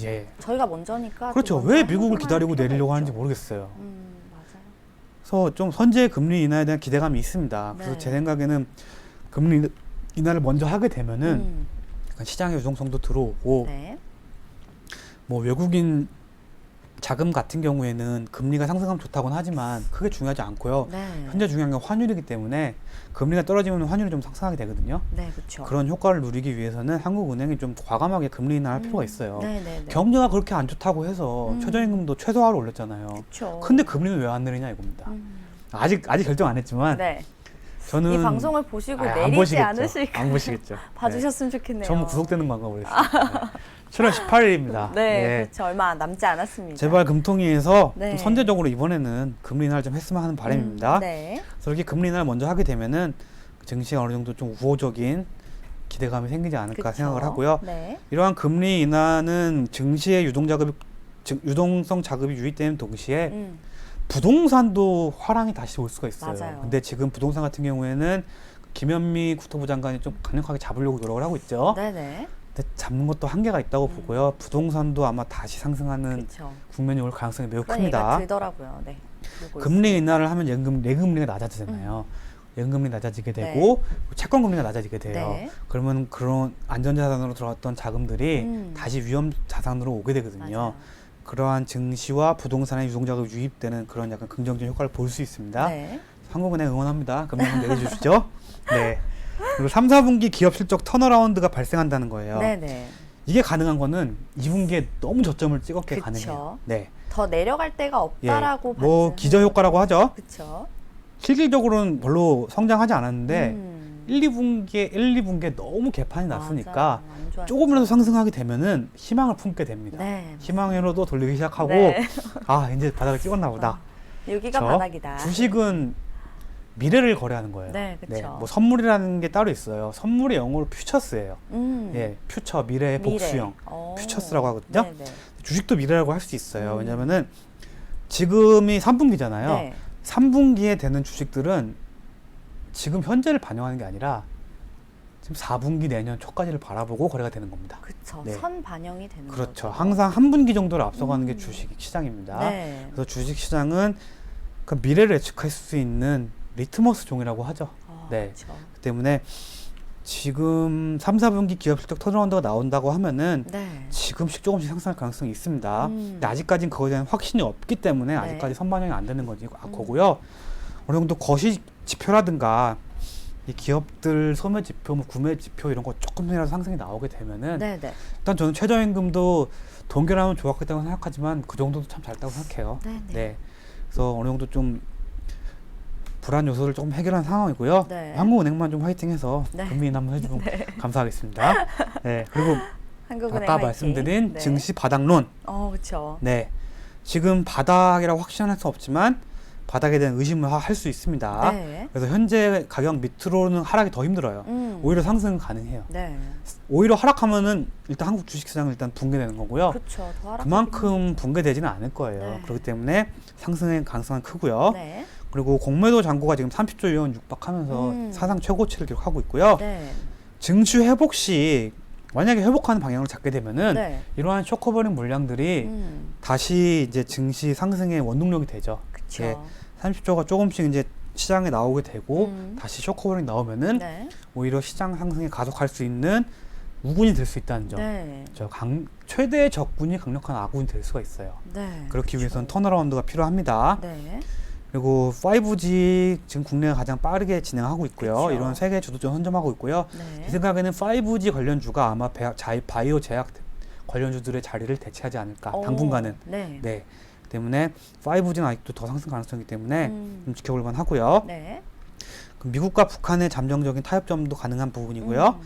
예. 저희가 먼저니까. 그렇죠. 또 왜 먼저 미국을 행동할 기다리고 필요가 내리려고 있죠. 하는지 모르겠어요. 맞아요. 그래서 좀 선제 금리 인하에 대한 기대감이 있습니다. 그래서 네. 제 생각에는 금리 인하를 먼저 하게 되면은 음. 약간 시장의 유동성도 들어오고 네. 뭐 외국인 자금 같은 경우에는 금리가 상승하면 좋다고는 하지만 크게 중요하지 않고요. 네. 현재 중요한 건 환율이기 때문에 금리가 떨어지면 환율이 좀 상승하게 되거든요. 네, 그렇죠. 그런 효과를 누리기 위해서는 한국은행이 좀 과감하게 금리 인하할 필요가 있어요. 네, 네, 네. 경제가 그렇게 안 좋다고 해서 최저임금도 최소화로 올렸잖아요. 그렇죠. 근데 금리는 왜 안 내리냐 이겁니다. 아직 결정 안 했지만 네. 저는 이 방송을 보시고 안 내리지 보시겠죠. 않으실까 안 보시겠죠. 봐주셨으면 좋겠네요. 전부 구속되는 건가 모르겠어요. 7월 18일입니다. 네, 그렇죠. 얼마 남지 않았습니다. 제발 금통위에서 네. 좀 선제적으로 이번에는 금리 인하를 좀 했으면 하는 바람입니다. 네. 그래서 이렇게 금리 인하를 먼저 하게 되면은 증시가 어느 정도 좀 우호적인 기대감이 생기지 않을까 그쵸. 생각을 하고요. 네. 이러한 금리 인하는 증시의 유동성 자금이 유입되는 동시에 부동산도 화랑이 다시 올 수가 있어요. 맞아요. 근데 지금 부동산 같은 경우에는 김현미 국토부 장관이 좀 강력하게 잡으려고 노력을 하고 있죠. 네네. 근데 잡는 것도 한계가 있다고 보고요. 부동산도 아마 다시 상승하는 그렇죠. 국면이 올 가능성이 매우 그런 얘기가 큽니다. 들더라고요. 네. 보고 금리 인하를 하면 예금리가 낮아지잖아요. 예금리 낮아지게 네. 되고 채권 금리가 낮아지게 돼요. 네. 그러면 그런 안전자산으로 들어왔던 자금들이 다시 위험 자산으로 오게 되거든요. 맞아요. 그러한 증시와 부동산의 유동자금이 유입되는 그런 약간 긍정적인 효과를 볼 수 있습니다. 네. 한국은행 응원합니다. 금리 한번 내려주시죠. 네. 그리고 3, 4분기 기업 실적 턴어라운드가 발생한다는 거예요. 네네. 이게 가능한 거는 2분기에 너무 저점을 찍었기에 그쵸. 가능해요. 네. 더 내려갈 데가 예. 없다라고 뭐 기저효과라고 하죠. 그렇죠. 실질적으로는 별로 성장하지 않았는데 1, 2분기에 너무 개판이 났으니까 조금이라도 상승하게 되면은 희망을 품게 됩니다. 네. 희망으로도 돌리기 시작하고 네. 아 이제 바닥을 찍었나 보다. 여기가 그쵸? 바닥이다. 주식은 미래를 거래하는 거예요. 네, 그쵸. 뭐 선물이라는 게 따로 있어요. 선물의 영어로 퓨처스예요. 음. 예, 퓨처 미래의 미래. 복수형 오. 퓨처스라고 하거든요. 네네. 주식도 미래라고 할 수 있어요. 왜냐면은 지금이 3분기잖아요. 네. 3분기에 되는 주식들은 지금 현재를 반영하는 게 아니라 지금 4분기 내년 초까지를 바라보고 거래가 되는 겁니다. 그렇죠. 네. 선 반영이 되는 그렇죠. 거죠. 항상 한 분기 정도를 앞서가는 게 주식 시장입니다. 네. 그래서 주식 시장은 그 미래를 예측할 수 있는 리트머스 종이라고 하죠. 네. 그렇죠. 그 때문에 지금 3, 4분기 기업 실적 턴어라운드가 나온다고 하면은 네. 지금씩 조금씩 상승할 가능성이 있습니다. 음. 근데 아직까지는 그거에 대한 확신이 없기 때문에 네. 아직까지 선반영이 안 되는 거고요. 어느 정도 거시 지표라든가 이 기업들 소매 지표, 뭐 구매 지표 이런 거 조금이라도 상승이 나오게 되면은 네네. 일단 저는 최저임금도 동결하면 좋았겠다고 생각하지만 그 정도도 참 잘했다고 생각해요. 네네. 네. 그래서 어느 정도 좀 불안 요소를 조금 해결한 상황이고요. 네. 한국은행만 좀 화이팅해서 네. 금리 인하 한번 해주면 감사하겠습니다. 네. 그리고 한국은행 아까 화이팅. 말씀드린 네. 증시 바닥론. 그렇죠. 네. 지금 바닥이라고 확신할 수 없지만 바닥에 대한 의심을 할 수 있습니다. 네. 그래서 현재 가격 밑으로는 하락이 더 힘들어요. 오히려 상승은 가능해요. 네. 오히려 하락하면은 일단 한국 주식시장은 일단 붕괴되는 거고요. 그렇죠. 더 하락하긴 그만큼 붕괴되지는 않을 거예요. 네. 그렇기 때문에 상승의 가능성은 크고요. 네. 그리고 그리고 공매도 잔고가 지금 30조 원 육박하면서 사상 최고치를 기록하고 있고요. 네. 증시 회복 시 만약에 회복하는 방향을 잡게 되면은 네. 이러한 쇼커버링 물량들이 다시 이제 증시 상승의 원동력이 되죠. 그렇죠. 예, 30조가 조금씩 이제 시장에 나오게 되고 다시 쇼커버링 나오면은 네. 오히려 시장 상승에 가속할 수 있는 우군이 될 수 있다는 점. 네. 최대 적군이 강력한 아군이 될 수가 있어요. 네. 그렇기 위해서는 턴어라운드가 필요합니다. 네. 그리고 5G 지금 국내가 가장 빠르게 진행하고 있고요. 그쵸. 이런 세계 주도권 선점하고 있고요. 네. 제 생각에는 5G 관련주가 아마 바이오 제약 관련주들의 자리를 대체하지 않을까 오, 당분간은. 네. 네. 때문에 5G는 아직도 더 상승 가능성이기 때문에 좀 지켜볼 만하고요. 네. 그럼 미국과 북한의 잠정적인 타협점도 가능한 부분이고요.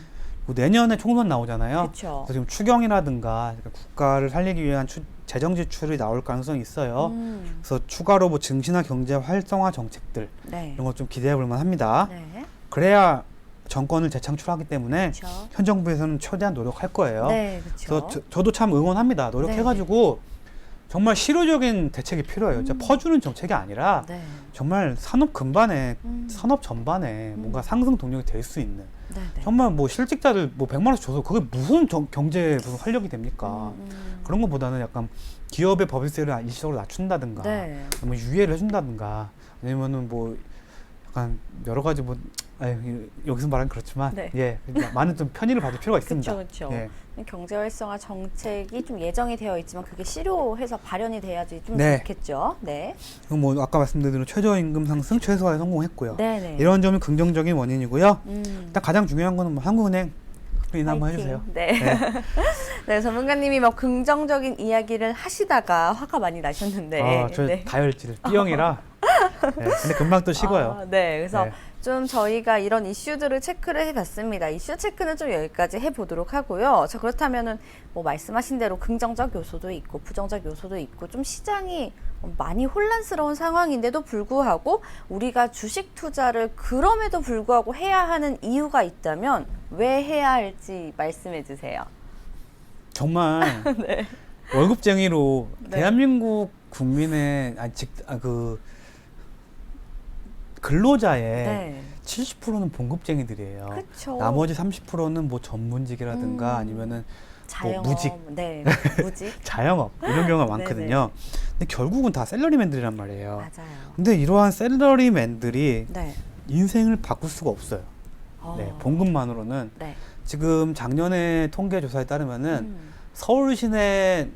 그리고 내년에 총선 나오잖아요. 그렇죠. 그래서 지금 추경이라든가 국가를 살리기 위한 재정 지출이 나올 가능성이 있어요. 그래서 추가로 뭐 증시나 경제 활성화 정책들 네. 이런 것 좀 기대해 볼 만합니다. 네. 그래야 정권을 재창출하기 때문에 그렇죠. 현 정부에서는 최대한 노력할 거예요. 네, 그렇죠. 그래서 저도 참 응원합니다. 노력해가지고 정말 실효적인 대책이 필요해요. 진짜 퍼주는 정책이 아니라 네. 정말 산업 근반에 산업 전반에 음. 뭔가 상승 동력이 될 수 있는 네, 네. 정말 뭐 실직자들 뭐 100만 원씩 줘서 그게 무슨 경제에 무슨 활력이 됩니까? 그런 것보다는 약간 기업의 법인세를 일시적으로 낮춘다든가 네. 뭐 유예를 해준다든가 아니면은 뭐 약간 여러 가지 뭐 여기서 말하면 그렇지만 네. 예 많은 좀 편의를 받을 필요가 있습니다. 그렇죠. 예. 경제 활성화 정책이 좀 예정이 되어 있지만 그게 실효해서 발현이 돼야지 좀 네. 좋겠죠. 네. 그럼 뭐 아까 말씀드린 대로 최저임금 상승 최소화에 성공했고요. 네, 네. 이런 점이 긍정적인 원인이고요. 일단 가장 중요한 거는 뭐 한국은행 인사 한번 파이팅. 해주세요. 네. 네. 네, 전문가님이 뭐 긍정적인 이야기를 하시다가 화가 많이 나셨는데. 저 네. 다혈질 B형이라. 네, 근데 금방 또 식어요. 네, 그래서 네. 좀 저희가 이런 이슈들을 체크를 해봤습니다. 이슈 체크는 좀 여기까지 해보도록 하고요. 자, 그렇다면은 뭐 말씀하신 대로 긍정적 요소도 있고 부정적 요소도 있고 좀 시장이 많이 혼란스러운 상황인데도 불구하고 우리가 주식 투자를 그럼에도 불구하고 해야 하는 이유가 있다면 왜 해야 할지 말씀해 주세요. 정말 네. 월급쟁이로 네. 대한민국 국민의 근로자의 네. 70%는 봉급쟁이들이에요. 그렇죠. 나머지 30%는 뭐 전문직이라든가 아니면은 자영업, 무직. 네, 무직. 자영업 이런 경우가 많거든요. 근데 결국은 다 샐러리맨들이란 말이에요. 맞아요. 근데 이러한 샐러리맨들이 네. 인생을 바꿀 수가 없어요. 어, 네, 봉급만으로는 네. 지금 작년에 통계 조사에 따르면은 서울 시내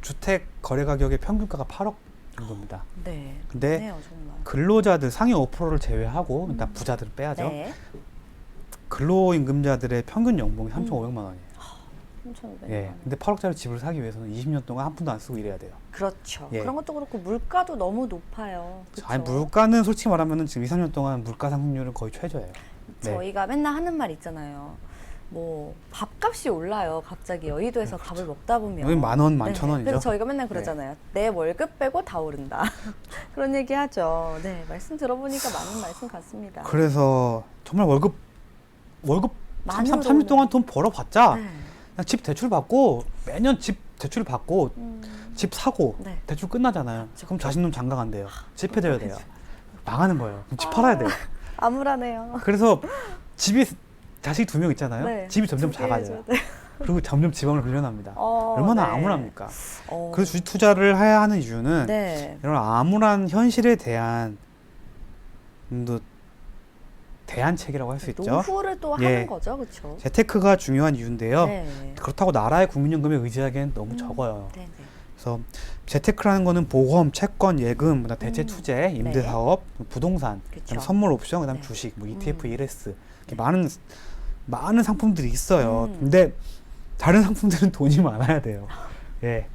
주택 거래 가격의 평균가가 8억 정도입니다. 네. 근데 네요, 정말. 근로자들 상위 5%를 제외하고 일단 부자들을 빼야죠. 네. 근로임금자들의 평균 연봉이 3,500만 원이에요. 3,500만 예. 원. 근데 8억짜리 집을 사기 위해서는 20년 동안 한 푼도 안 쓰고 일해야 돼요. 그렇죠. 예. 그런 것도 그렇고 물가도 너무 높아요. 그쵸? 아니 물가는 솔직히 말하면은 지금 2, 3년 동안 물가 상승률은 거의 최저예요. 네. 저희가 맨날 하는 말 있잖아요. 뭐 밥값이 올라요. 갑자기 여의도에서 밥을 먹다 보면 여기 10,000원, 네. 11,000원이죠. 그래서 저희가 맨날 그러잖아요. 내 월급 빼고 다 오른다. 그런 얘기 하죠. 네, 말씀 들어보니까 맞는 말씀 같습니다. 그래서 정말 월급 만으로는- 3년 동안 돈 벌어봤자 네. 그냥 집 대출 받고 매년 집 대출 받고 집 사고 네. 대출 끝나잖아요. 그렇죠. 그럼 자신돈 장가 돼요. 집 해줘야 돼요. 망하는 거예요. 그럼 집 팔아야 돼요. 암울하네요. 그래서 집이 자식이 2명 있잖아요. 네. 집이 점점 두 개 작아져요. 해줘야 돼요. 그리고 점점 지방을 빌려납니다. 얼마나 네. 암울합니까? 어. 그래서 주식 투자를 해야 하는 이유는 네. 이런 암울한 현실에 대한 또 대안책이라고 할 수 있죠. 노후를 또 예. 하는 거죠, 그렇죠? 재테크가 중요한 이유인데요. 네. 그렇다고 나라의 국민연금에 의지하기엔 너무 적어요. 네, 네. 그래서 재테크라는 거는 보험, 채권, 예금, 그다음 대체 투자, 임대 네. 사업, 부동산, 그쵸. 그다음 선물 옵션, 그다음 네. 주식, 뭐 ETF, ELS 이렇게 많은 상품들이 있어요. 음. 근데 다른 상품들은 돈이 많아야 돼요. 예,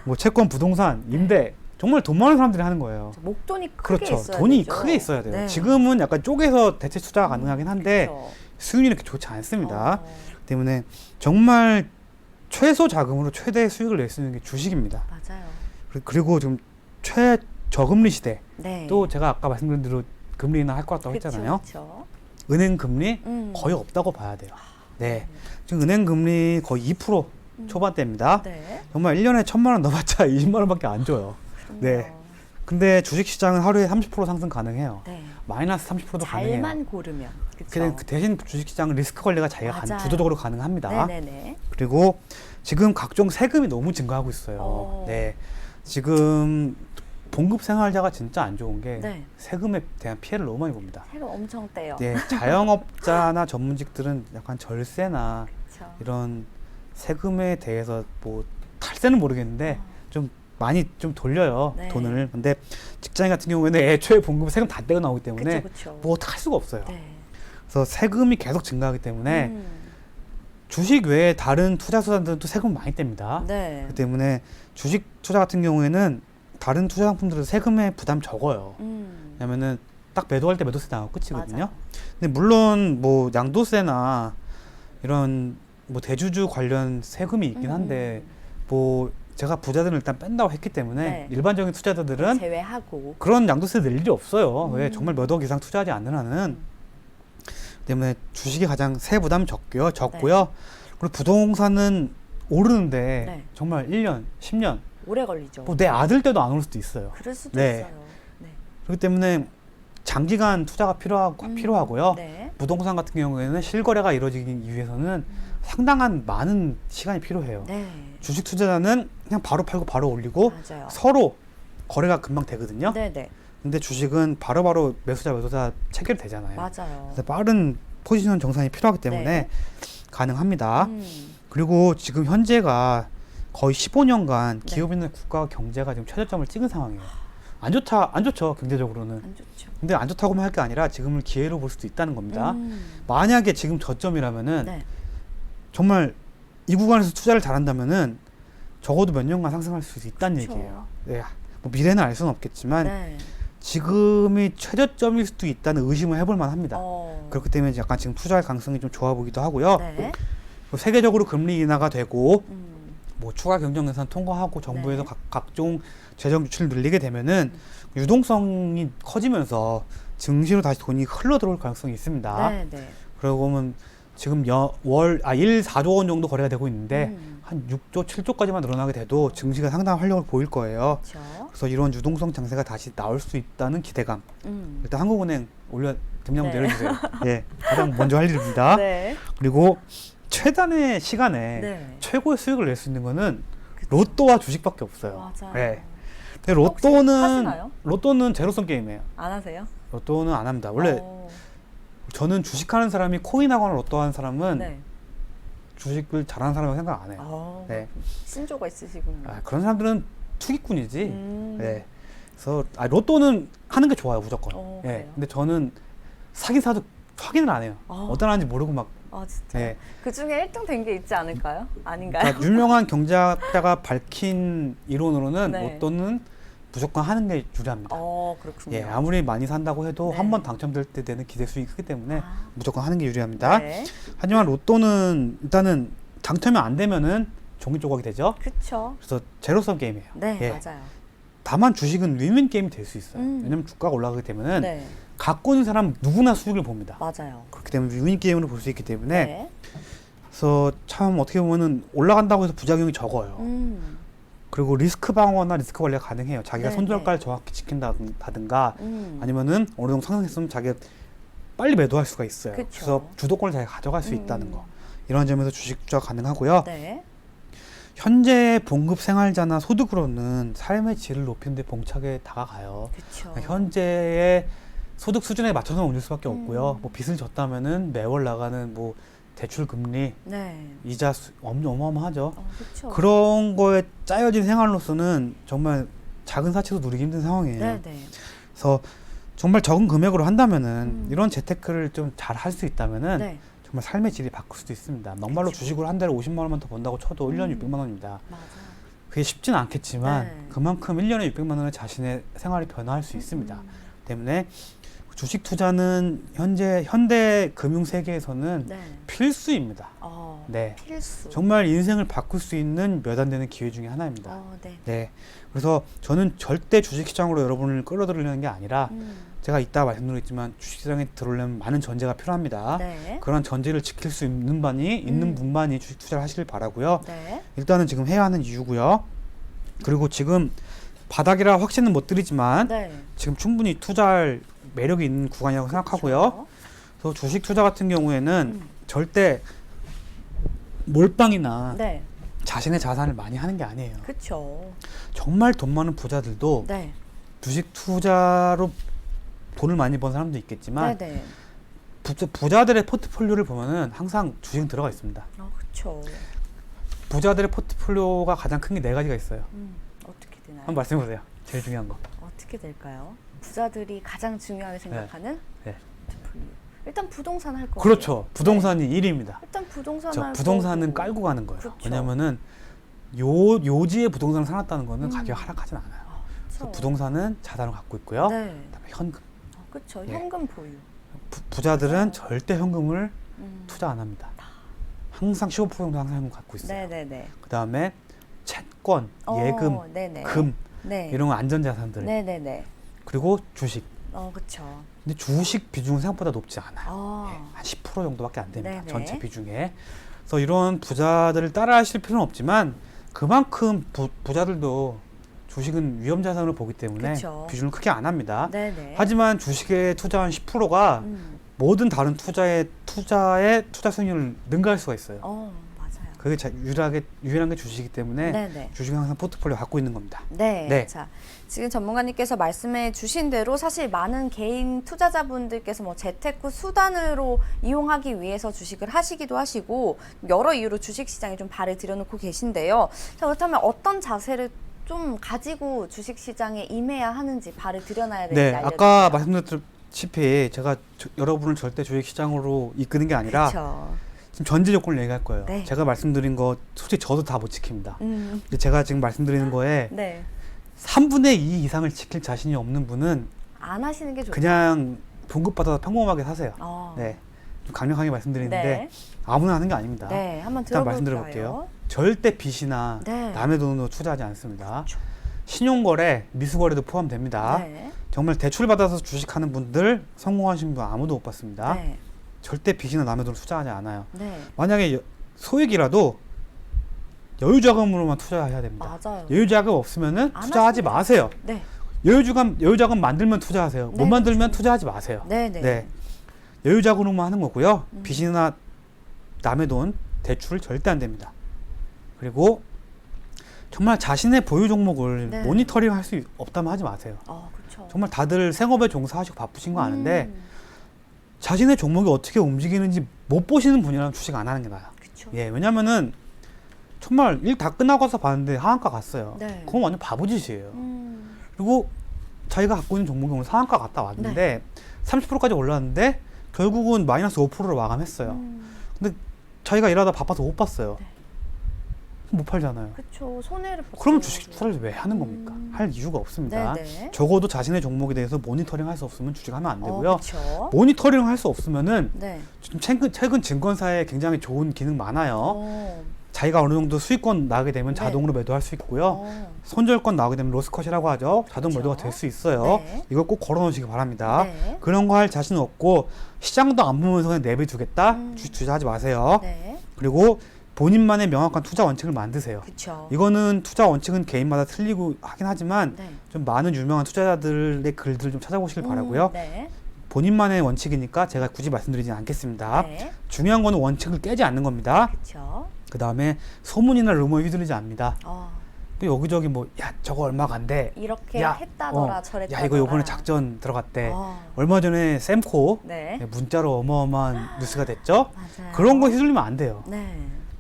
뭐 채권, 부동산, 임대 정말 돈 많은 사람들이 하는 거예요. 목돈이 크게 그렇죠. 있어야 돈이 되죠. 크게 있어야 돼요. 네. 지금은 약간 쪼개서 대체 투자가 가능하긴 한데 그렇죠. 수익률이 그렇게 좋지 않습니다. 어, 때문에 정말 최소 자금으로 최대 수익을 낼 수 있는 게 주식입니다. 맞아요. 그리고 지금 최저금리 시대 네. 또 제가 아까 말씀드린 대로 금리 인하 할 것 같다고 그쵸, 했잖아요. 그쵸. 은행 금리 음. 거의 없다고 봐야 돼요. 네. 지금 은행 금리 거의 2% 초반대입니다. 네. 정말 1년에 1,000만 원 넣어봤자 20만 원밖에 안 줘요. 네. 그럼요. 근데 주식 시장은 하루에 30% 상승 가능해요. 네. 마이너스 30%도 가능해요. 잘만 고르면. 그쵸? 근데 그 대신 주식 시장은 리스크 관리가 자기가 맞아요. 주도적으로 가능합니다. 네네네. 그리고 지금 각종 세금이 너무 증가하고 있어요. 네. 지금 봉급 생활자가 진짜 안 좋은 게 네. 세금에 대한 피해를 너무 많이 봅니다. 세금 엄청 떼요. 네, 자영업자나 전문직들은 약간 절세나 그쵸. 이런 세금에 대해서 뭐 탈세는 모르겠는데 좀 많이 좀 돌려요. 네. 돈을. 근데 직장인 같은 경우에는 애초에 봉급 세금 다 떼고 나오기 때문에 그쵸. 뭐 어떻게 할 수가 없어요. 네. 그래서 세금이 계속 증가하기 때문에 주식 외에 다른 투자 수단들은 또 세금 많이 뗍니다. 네. 그렇기 때문에 주식 투자 같은 경우에는 다른 투자 상품들은 세금의 부담 적어요. 왜냐면은 딱 매도할 때 매도세 나가고 끝이거든요. 맞아요. 근데 물론 뭐 양도세나 이런 뭐 대주주 관련 세금이 있긴 한데 뭐 제가 부자들은 일단 뺀다고 했기 때문에 네. 일반적인 투자자들은 제외하고. 그런 양도세 낼 일이 없어요. 왜 정말 몇 억 이상 투자하지 않는 한은. 때문에 주식이 가장 세 부담 적고요. 그리고 부동산은 오르는데 네. 정말 1년, 10년 오래 걸리죠. 뭐 내 아들 때도 안 오를 수도 있어요. 그럴 수도 네. 있어요. 네. 그렇기 때문에 장기간 투자가 필요하고요. 네. 부동산 같은 경우에는 실거래가 이루어지기 위해서는 상당한 많은 시간이 필요해요. 네. 주식 투자자는 그냥 바로 팔고 바로 올리고 맞아요. 서로 거래가 금방 되거든요. 네네. 근데 주식은 바로바로 매수자 체결되잖아요. 맞아요. 그래서 빠른 포지션 정산이 필요하기 때문에 네. 가능합니다. 그리고 지금 현재가 거의 15년간 네. 기업이나 국가 경제가 지금 최저점을 찍은 상황이에요. 안 좋죠, 경제적으로는. 안 좋죠. 근데 안 좋다고만 할 게 아니라 지금을 기회로 볼 수도 있다는 겁니다. 만약에 지금 저점이라면은 네. 정말 이 구간에서 투자를 잘한다면은 적어도 몇 년간 상승할 수 있다는 그쵸. 얘기예요. 네. 뭐 미래는 알 수는 없겠지만 네. 지금이 최저점일 수도 있다는 의심을 해볼 만합니다. 어. 그렇기 때문에 약간 지금 투자할 가능성이 좀 좋아 보기도 하고요. 네. 그리고 세계적으로 금리 인하가 되고 음. 뭐 추가 경정 예산 통과하고 정부에서 네. 각종 재정 주출을 늘리게 되면은 유동성이 커지면서 증시로 다시 돈이 흘러 들어올 가능성이 있습니다. 네, 네. 그러고 보면 지금 1, 4조 원 정도 거래가 되고 있는데 한 6조, 7조까지만 늘어나게 돼도 증시가 상당한 활력을 보일 거예요. 그렇죠. 그래서 이런 유동성 장세가 다시 나올 수 있다는 기대감. 일단 한국은행 등량 네. 내려주세요. 예, 가장 먼저 할 일입니다. 네. 그리고 최단의 시간에 네. 최고의 수익을 낼 수 있는 거는 그쵸. 로또와 주식밖에 없어요. 맞아요. 네. 근데 혹시 하시나요? 로또는 제로섬 게임이에요. 안 하세요? 로또는 안 합니다. 원래 저는 주식하는 사람이 코인하거나 로또 하는 사람은 네. 주식을 잘하는 사람이라고 생각 안 해요. 네. 신조가 있으시군요. 그런 사람들은 투기꾼이지. 네. 그래서 로또는 하는 게 좋아요, 무조건. 예. 그래요? 근데 저는 사긴 사도 확인을 안 해요. 어떤 하는지 모르고 막. 진짜. 예. 그 중에 1등 된 게 있지 않을까요? 아닌가요? 그러니까 유명한 경제학자가 밝힌 이론으로는 네. 로또는 무조건 하는 게 유리합니다. 그렇군요. 예, 아무리 많이 산다고 해도 네. 한 번 당첨될 때 되는 기대 수익이 크기 때문에 아. 무조건 하는 게 유리합니다. 네. 하지만 로또는 일단은 당첨이 안 되면은 종이 조각이 되죠. 그쵸. 그래서 제로섬 게임이에요. 네, 예. 맞아요. 다만 주식은 윈윈 게임이 될 수 있어요. 음. 왜냐면 주가가 올라가게 되면은 네, 갖고 있는 사람 누구나 수익을 봅니다. 맞아요. 그렇기 때문에 윈윈 게임으로 볼 수 있기 때문에 네. 그래서 참 어떻게 보면은 올라간다고 해서 부작용이 적어요. 그리고 리스크 방어나 리스크 관리가 가능해요. 자기가 네, 손절가를 정확히 지킨다든가 음. 아니면은 어느 정도 상승했으면 자기가 빨리 매도할 수가 있어요. 그쵸. 그래서 주도권을 자기가 가져갈 수 있다는 거. 이런 점에서 주식 투자가 가능하고요. 네. 현재 봉급 생활자나 소득으로는 삶의 질을 높이는 데 봉착에 다가가요. 그쵸. 그러니까 현재의 소득 수준에 맞춰서 올릴 수밖에 없고요. 뭐 빚을 졌다면은 매월 나가는 뭐 대출 금리, 네. 이자 어마어마하죠. 그쵸. 그런 거에 짜여진 생활로서는 정말 작은 사치도 누리기 힘든 상황이에요. 네, 네. 그래서 정말 적은 금액으로 한다면은 이런 재테크를 좀 잘 할 수 있다면은 네. 정말 삶의 질이 바뀔 수도 있습니다. 막말로 그쵸. 주식으로 한 달에 50만 원만 더 번다고 쳐도 1년에 600만 원입니다. 맞아요. 그게 쉽진 않겠지만 네. 그만큼 1년에 600만 원을 자신의 생활이 변화할 수 있습니다. 때문에 주식 투자는 현대 금융 세계에서는 네. 필수입니다. 네. 필수. 정말 인생을 바꿀 수 있는 몇 안 되는 기회 중에 하나입니다. 네. 네. 그래서 저는 절대 주식시장으로 여러분을 끌어들이려는 게 아니라 제가 이따 말씀드리겠지만 주식시장에 들어오려면 많은 전제가 필요합니다. 네. 그런 전제를 지킬 수 있는 분만이 주식 투자를 하시길 바라고요. 네. 일단은 지금 해야 하는 이유고요. 그리고 지금 바닥이라 확신은 못 드리지만 네. 지금 충분히 투자할 매력이 있는 구간이라고 생각하고요. 그렇죠. 그래서 주식 투자 같은 경우에는 절대 몰빵이나 네. 자신의 자산을 많이 하는 게 아니에요. 그쵸. 정말 돈 많은 부자들도 네. 주식 투자로 돈을 많이 번 사람도 있겠지만 네, 네. 부자들의 포트폴리오를 보면은 항상 주식은 들어가 있습니다. 그쵸. 부자들의 포트폴리오가 가장 큰 게 네 가지가 있어요. 어떻게 되나요? 한번 말씀해 보세요. 제일 중요한 거. 어떻게 될까요? 부자들이 가장 중요하게 생각하는 네. 포트폴리오. 일단 부동산 할 거예요. 그렇죠. 부동산이 1위입니다. 일단 부동산 저 할 부동산은 거고. 깔고 가는 거예요. 그쵸. 왜냐면은 요지에 부동산을 사놨다는 거는 가격이 하락하진 않아요. 그래서 그쵸. 부동산은 자산을 갖고 있고요. 네. 그다음에 현금. 그렇죠. 예. 현금 보유. 부자들은 절대 현금을 음. 투자 안 합니다. 항상 15% 정도 항상 현금 갖고 있어요. 네네네. 그다음에 채권, 예금, 네네. 금 네. 이런 거 안전자산들 네네네. 그리고 주식. 그렇죠. 근데 주식 비중은 생각보다 높지 않아요. 어. 한 10% 정도밖에 안 됩니다. 네네. 전체 비중에. 그래서 이런 부자들을 따라하실 필요는 없지만 그만큼 부자들도 주식은 위험 자산으로 보기 때문에 그쵸. 비중을 크게 안 합니다. 네네. 하지만 주식에 투자한 10%가 모든 다른 투자의 투자 수익률을 능가할 수가 있어요. 맞아요. 그게 유일한 게 주식이기 때문에 네네. 주식은 항상 포트폴리오 갖고 있는 겁니다. 네. 네. 자, 지금 전문가님께서 말씀해 주신 대로 사실 많은 개인 투자자분들께서 뭐 재테크 수단으로 이용하기 위해서 주식을 하시기도 하시고 여러 이유로 주식 시장에 좀 발을 들여놓고 계신데요. 자, 그렇다면 어떤 자세를 좀 가지고 주식 시장에 임해야 하는지 발을 들여놔야 되는지 네, 알려주세요. 아까 말씀드렸다시피 제가 여러분을 절대 주식 시장으로 이끄는 게 아니라 그렇죠. 지금 전제 조건을 얘기할 거예요. 네. 제가 말씀드린 거 솔직히 저도 다 못 지킵니다. 음. 근데 제가 지금 말씀드리는 거에 네. 3분의 2 이상을 지킬 자신이 없는 분은 안 하시는 게 좋죠. 그냥 봉급받아서 평범하게 사세요. 네, 좀 강력하게 말씀드리는데 네. 아무나 하는 게 아닙니다. 네, 한번 일단 들어볼까요? 말씀드려볼게요. 절대 빚이나 네. 남의 돈으로 투자하지 않습니다. 그렇죠. 신용거래, 미수거래도 포함됩니다. 네. 정말 대출받아서 주식하는 분들, 성공하신 분 아무도 못 봤습니다. 네. 절대 빚이나 남의 돈으로 투자하지 않아요. 네. 만약에 소액이라도 여유자금으로만 투자해야 됩니다. 맞아요. 여유자금 없으면은 안 투자하지 하시면 마세요. 네. 여유자금 만들면 투자하세요. 네, 못 만들면 그렇죠. 투자하지 마세요. 네, 네. 네. 여유자금으로만 하는 거고요. 빚이나 남의 돈, 대출 절대 안 됩니다. 그리고 정말 자신의 보유 종목을 네. 모니터링 할 수 없다면 하지 마세요. 그렇죠. 정말 다들 생업에 종사하시고 바쁘신 거 아는데 자신의 종목이 어떻게 움직이는지 못 보시는 분이라면 주식 안 하는 게 나아요. 그렇죠. 예, 왜냐면은 정말 일 다 끝나고 와서 봤는데 하한가 갔어요. 네. 그건 완전 바보짓이에요. 그리고 자기가 갖고 있는 종목이 오늘 상한가 갔다 왔는데 30%까지 올랐는데 결국은 마이너스 5%로 마감했어요. 근데 자기가 일하다 바빠서 못 봤어요. 네. 못 팔잖아요. 그렇죠. 손해를 보죠. 그러면 주식 투자를 왜 하는 겁니까? 할 이유가 없습니다. 네네. 적어도 자신의 종목에 대해서 모니터링 할 수 없으면 주식하면 안 되고요. 그렇죠. 모니터링 할 수 없으면은 네. 좀 최근 증권사에 굉장히 좋은 기능 많아요. 어. 자기가 어느 정도 수익권 나게 되면 네. 자동으로 매도할 수 있고요. 손절권 나오게 되면 로스컷이라고 하죠. 자동 그렇죠. 매도가 될 수 있어요. 네. 이걸 꼭 걸어놓으시기 바랍니다. 네. 그런 거 할 자신 없고 시장도 안 보면서 그냥 내비두겠다? 주식 투자하지 마세요. 네. 그리고 본인만의 명확한 투자 원칙을 만드세요. 그렇죠. 이거는 투자 원칙은 개인마다 틀리고 하긴 하지만 네. 좀 많은 유명한 투자자들의 글들을 좀 찾아보시길 바라고요. 네. 본인만의 원칙이니까 제가 굳이 말씀드리진 않겠습니다. 네. 중요한 거는 원칙을 깨지 않는 겁니다. 그렇죠. 그 다음에 소문이나 루머에 휘둘리지 않습니다. 어. 또 여기저기 뭐 야 저거 얼마 간대. 이렇게 야, 했다더라 저랬다더라. 야 이거 요번에 작전 들어갔대. 어. 얼마 전에 sem코 네. 문자로 어마어마한 뉴스가 됐죠. 맞아요. 그런 거 휘둘리면 안 돼요. 네.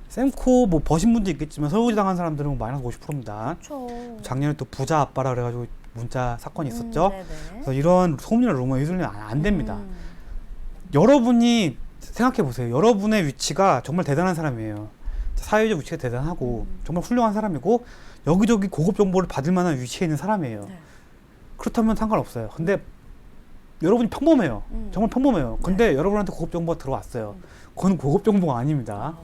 sem코 뭐 버신 분도 있겠지만 설거지 당한 사람들은 뭐 마이너스 50%입니다. 그렇죠. 작년에 또 부자 아빠라 그래가지고 문자 사건이 있었죠. 네네. 그래서 이런 소문이나 루머에 휘둘리면 안 됩니다. 여러분이 생각해 보세요. 여러분의 위치가 정말 대단한 사람이에요. 사회적 위치가 대단하고 정말 훌륭한 사람이고 여기저기 고급 정보를 받을 만한 위치에 있는 사람이에요. 네. 그렇다면 상관없어요. 근데 여러분이 평범해요. 정말 평범해요. 근데 여러분한테 고급 정보가 들어왔어요. 그건 고급 정보가 아닙니다.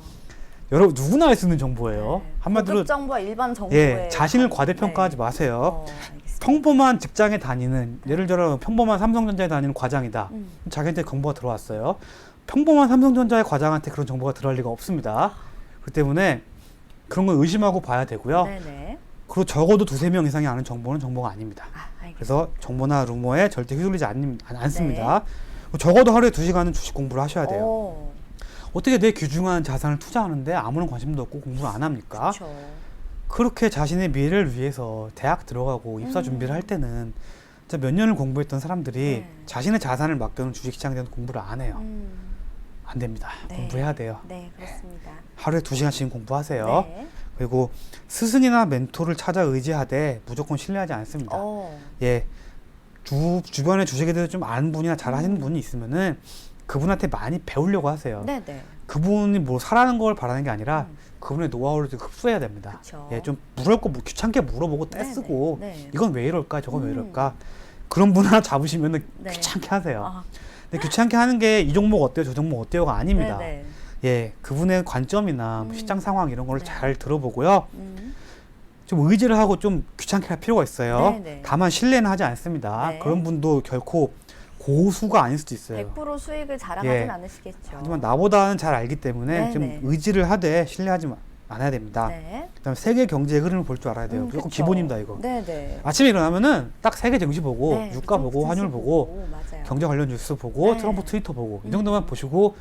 여러분 누구나 알 수 있는 정보예요. 네. 한마디로 고급 정보와 일반 정보에 자신을 과대평가하지 마세요. 알겠습니다. 평범한 직장에 다니는 예를 들어 평범한 삼성전자에 다니는 과장이다. 자기한테 정보가 들어왔어요. 평범한 삼성전자의 과장한테 그런 정보가 들어갈 리가 없습니다. 그렇기 때문에 그런 걸 의심하고 봐야 되고요. 네네. 그리고 적어도 2~3명 이상이 아는 정보는 정보가 아닙니다. 알겠습니다. 그래서 정보나 루머에 절대 휘둘리지 않습니다. 적어도 하루에 2시간은 주식 공부를 하셔야 돼요. 오, 어떻게 내 귀중한 자산을 투자하는데 아무런 관심도 없고 공부를 안 합니까? 그렇죠. 그렇게 자신의 미래를 위해서 대학 들어가고 입사 준비를 할 때는 진짜 몇 년을 공부했던 사람들이 네. 자신의 자산을 맡겨놓은 주식시장에 대한 공부를 안 해요. 안 됩니다. 네. 공부해야 돼요. 네, 그렇습니다. 하루에 2시간씩 공부하세요. 네. 그리고 스승이나 멘토를 찾아 의지하되 무조건 신뢰하지 않습니다. 예, 주변에 주식에 대해서 좀 아는 분이나 잘 하시는 분이 있으면은 그분한테 많이 배우려고 하세요. 네네. 그분이 뭐 사라는 걸 바라는 게 아니라 그분의 노하우를 좀 흡수해야 됩니다. 그쵸. 예, 좀 귀찮게 물어보고 네네. 떼쓰고 네. 이건 왜 이럴까 저건 왜 이럴까 그런 분 하나 잡으시면은 네. 귀찮게 하세요. 아, 근데 귀찮게 하는 게 이 종목 어때요 저 종목 어때요가 아닙니다. 네네. 예, 그분의 관점이나 뭐 시장 상황 이런 걸 네. 잘 들어보고요. 음. 좀 의지를 하고 좀 귀찮게 할 필요가 있어요. 네네. 다만 신뢰는 하지 않습니다. 네. 그런 분도 결코 고수가 아닐 수도 있어요. 100% 수익을 자랑하진 예. 않으시겠죠. 하지만 나보다는 잘 알기 때문에 네네. 좀 의지를 하되 신뢰하지 않아야 됩니다. 네. 그다음에 세계 경제의 흐름을 볼 줄 알아야 돼요. 무조건 그쵸. 기본입니다 이거. 네네. 아침에 일어나면은 딱 세계 증시 보고 네, 유가 보고 증시 환율 보고 맞아요. 경제 관련 뉴스 보고 네. 트럼프 트위터 보고 이 정도만 보시고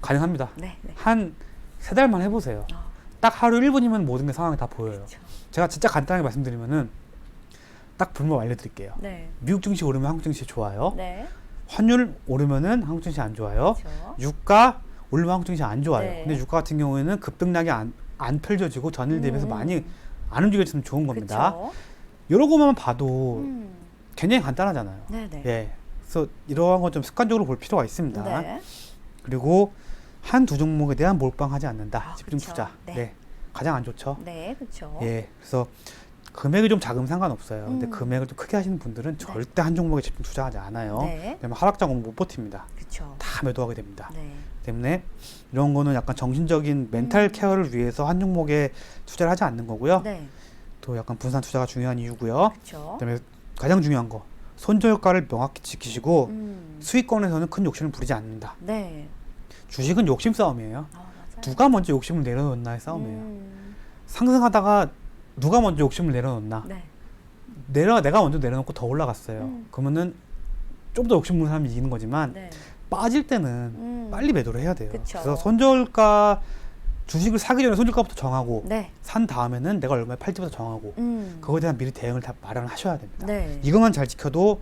가능합니다. 네, 네. 한 3달만 해보세요. 아, 딱 하루 1분이면 모든 게 상황이 다 보여요. 그쵸. 제가 진짜 간단하게 말씀드리면은 딱 불법 알려드릴게요. 네. 미국 증시 오르면 한국 증시 좋아요. 네. 환율 오르면은 한국 증시 안 좋아요. 그렇죠. 유가 오르면 한국 증시 안 좋아요. 네. 근데 유가 같은 경우에는 급등락이 안 펼쳐지고 전일 대비해서 많이 안 움직여지면 좋은 겁니다. 그쵸. 이런 것만 봐도 음. 굉장히 간단하잖아요. 네네. 예. 그래서 이러한 건 좀 습관적으로 볼 필요가 있습니다. 네. 그리고 한두 종목에 대한 몰빵하지 않는다. 아, 집중 그쵸. 투자. 네. 네. 가장 안 좋죠. 네, 그렇죠. 예. 그래서 금액이 좀 작으면 상관없어요. 근데 음. 금액을 좀 크게 하시는 분들은 절대 한 종목에 집중 투자하지 않아요. 네. 왜냐면 하락장은 못 버팁니다. 그렇죠. 다 매도하게 됩니다. 네. 때문에 이런 거는 약간 정신적인 멘탈 케어를 위해서 한 종목에 투자를 하지 않는 거고요. 네. 또 약간 분산 투자가 중요한 이유고요. 그렇죠. 그다음에 가장 중요한 거 손절가를 명확히 지키시고 수익권에서는 큰 욕심을 부리지 않는다. 네. 주식은 욕심 싸움이에요. 아, 맞아요. 누가 먼저 욕심을 내려놓나의 싸움이에요. 음. 상승하다가 누가 먼저 욕심을 내려놓나. 네. 내가 먼저 내려놓고 더 올라갔어요. 음. 그러면은 좀 더 욕심 부는 사람이 이기는 거지만 네. 빠질 때는 빨리 매도를 해야 돼요. 그쵸. 그래서 손절가 주식을 사기 전에 손절가부터 정하고 네. 산 다음에는 내가 얼마에 팔지부터 정하고 그거에 대한 미리 대응을 다 마련을 하셔야 됩니다. 네. 이것만 잘 지켜도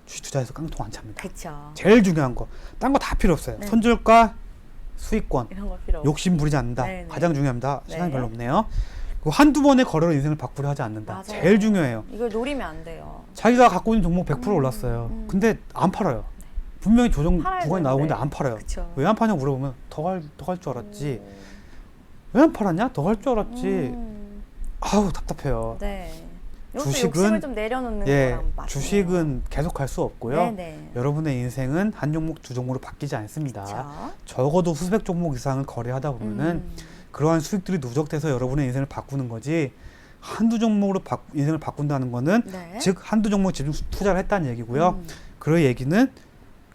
주식 투자에서 깡통 안 찹니다. 그렇죠. 제일 중요한 거, 딴 거 다 필요 없어요. 네. 손절가, 수익권, 이런 거 필요 없고. 욕심 부리지 않는다. 네네. 가장 중요합니다. 시간이 네. 별로 없네요. 그리고 한두 번의 거래로 인생을 바꾸려 하지 않는다. 맞아요. 제일 중요해요. 이걸 노리면 안 돼요. 자기가 갖고 있는 종목 100% 올랐어요. 근데 안 팔아요. 분명히 조정 팔아야 구간이 나오고 근데 되는데. 안 팔아요. 그쵸. 왜 안 파냐고 물어보면 더 갈 줄 알았지. 왜 안 팔았냐? 더 갈 줄 알았지. 아우 답답해요. 네. 이것도 주식은- 욕심을 좀 내려놓는 예, 거랑 맞네요. 주식은 계속 갈 수 없고요. 네네. 여러분의 인생은 한 종목 두 종목으로 바뀌지 않습니다. 그쵸. 적어도 수백 종목 이상을 거래하다 보면은 그러한 수익들이 누적돼서 여러분의 인생을 바꾸는 거지 한두 종목으로 인생을 바꾼다는 거는 네. 즉 한두 종목에 집중 투자를 했다는 얘기고요. 그 얘기는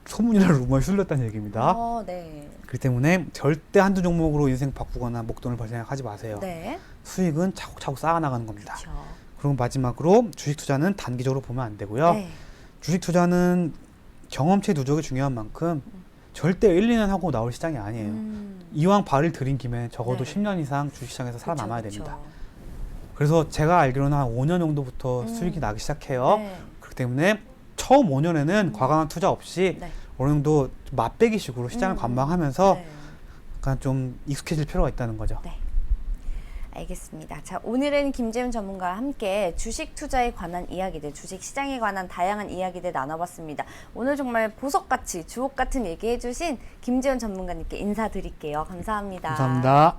소문이나 루머에 쏠렸다는 얘기입니다. 네. 그렇기 때문에 절대 한두 종목으로 인생 바꾸거나 목돈을 벌 생각하지 마세요. 네. 수익은 차곡차곡 쌓아나가는 겁니다. 그렇죠. 그리고 마지막으로 주식 투자는 단기적으로 보면 안 되고요. 네. 주식 투자는 경험치 누적이 중요한 만큼 절대 1, 2년 하고 나올 시장이 아니에요. 이왕 발을 들인 김에 적어도 네. 10년 이상 주식시장에서 살아남아야 그쵸, 됩니다. 그쵸. 그래서 제가 알기로는 한 5년 정도부터 수익이 나기 시작해요. 네. 그렇기 때문에 처음 5년에는 과감한 투자 없이 네. 어느 정도 맛배기식으로 시장을 관망하면서 네. 약간 좀 익숙해질 필요가 있다는 거죠. 네. 알겠습니다. 자, 오늘은 김재훈 전문가와 함께 주식 투자에 관한 이야기들, 주식 시장에 관한 다양한 이야기들 나눠봤습니다. 오늘 정말 보석같이 주옥 같은 얘기 해주신 김재훈 전문가님께 인사드릴게요. 감사합니다. 감사합니다.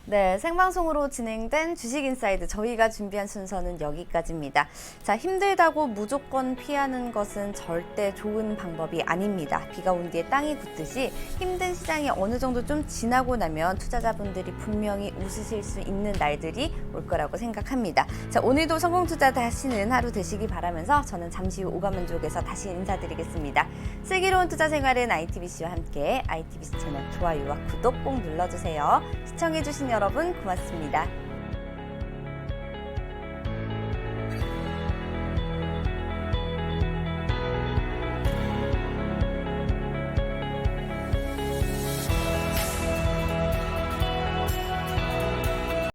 네, 생방송으로 진행된 주식인사이드 저희가 준비한 순서는 여기까지입니다. 자, 힘들다고 무조건 피하는 것은 절대 좋은 방법이 아닙니다. 비가 온 뒤에 땅이 굳듯이 힘든 시장이 어느 정도 좀 지나고 나면 투자자분들이 분명히 웃으실 수 있는 날들이 올 거라고 생각합니다. 자, 오늘도 성공 투자 하시는 하루 되시기 바라면서 저는 잠시 후 오감만족에서 다시 인사드리겠습니다. 슬기로운 투자 생활은 ITBC와 함께 ITBC 채널 좋아요와 구독 꼭 눌러주세요. 시청해주신 여러분 고맙습니다.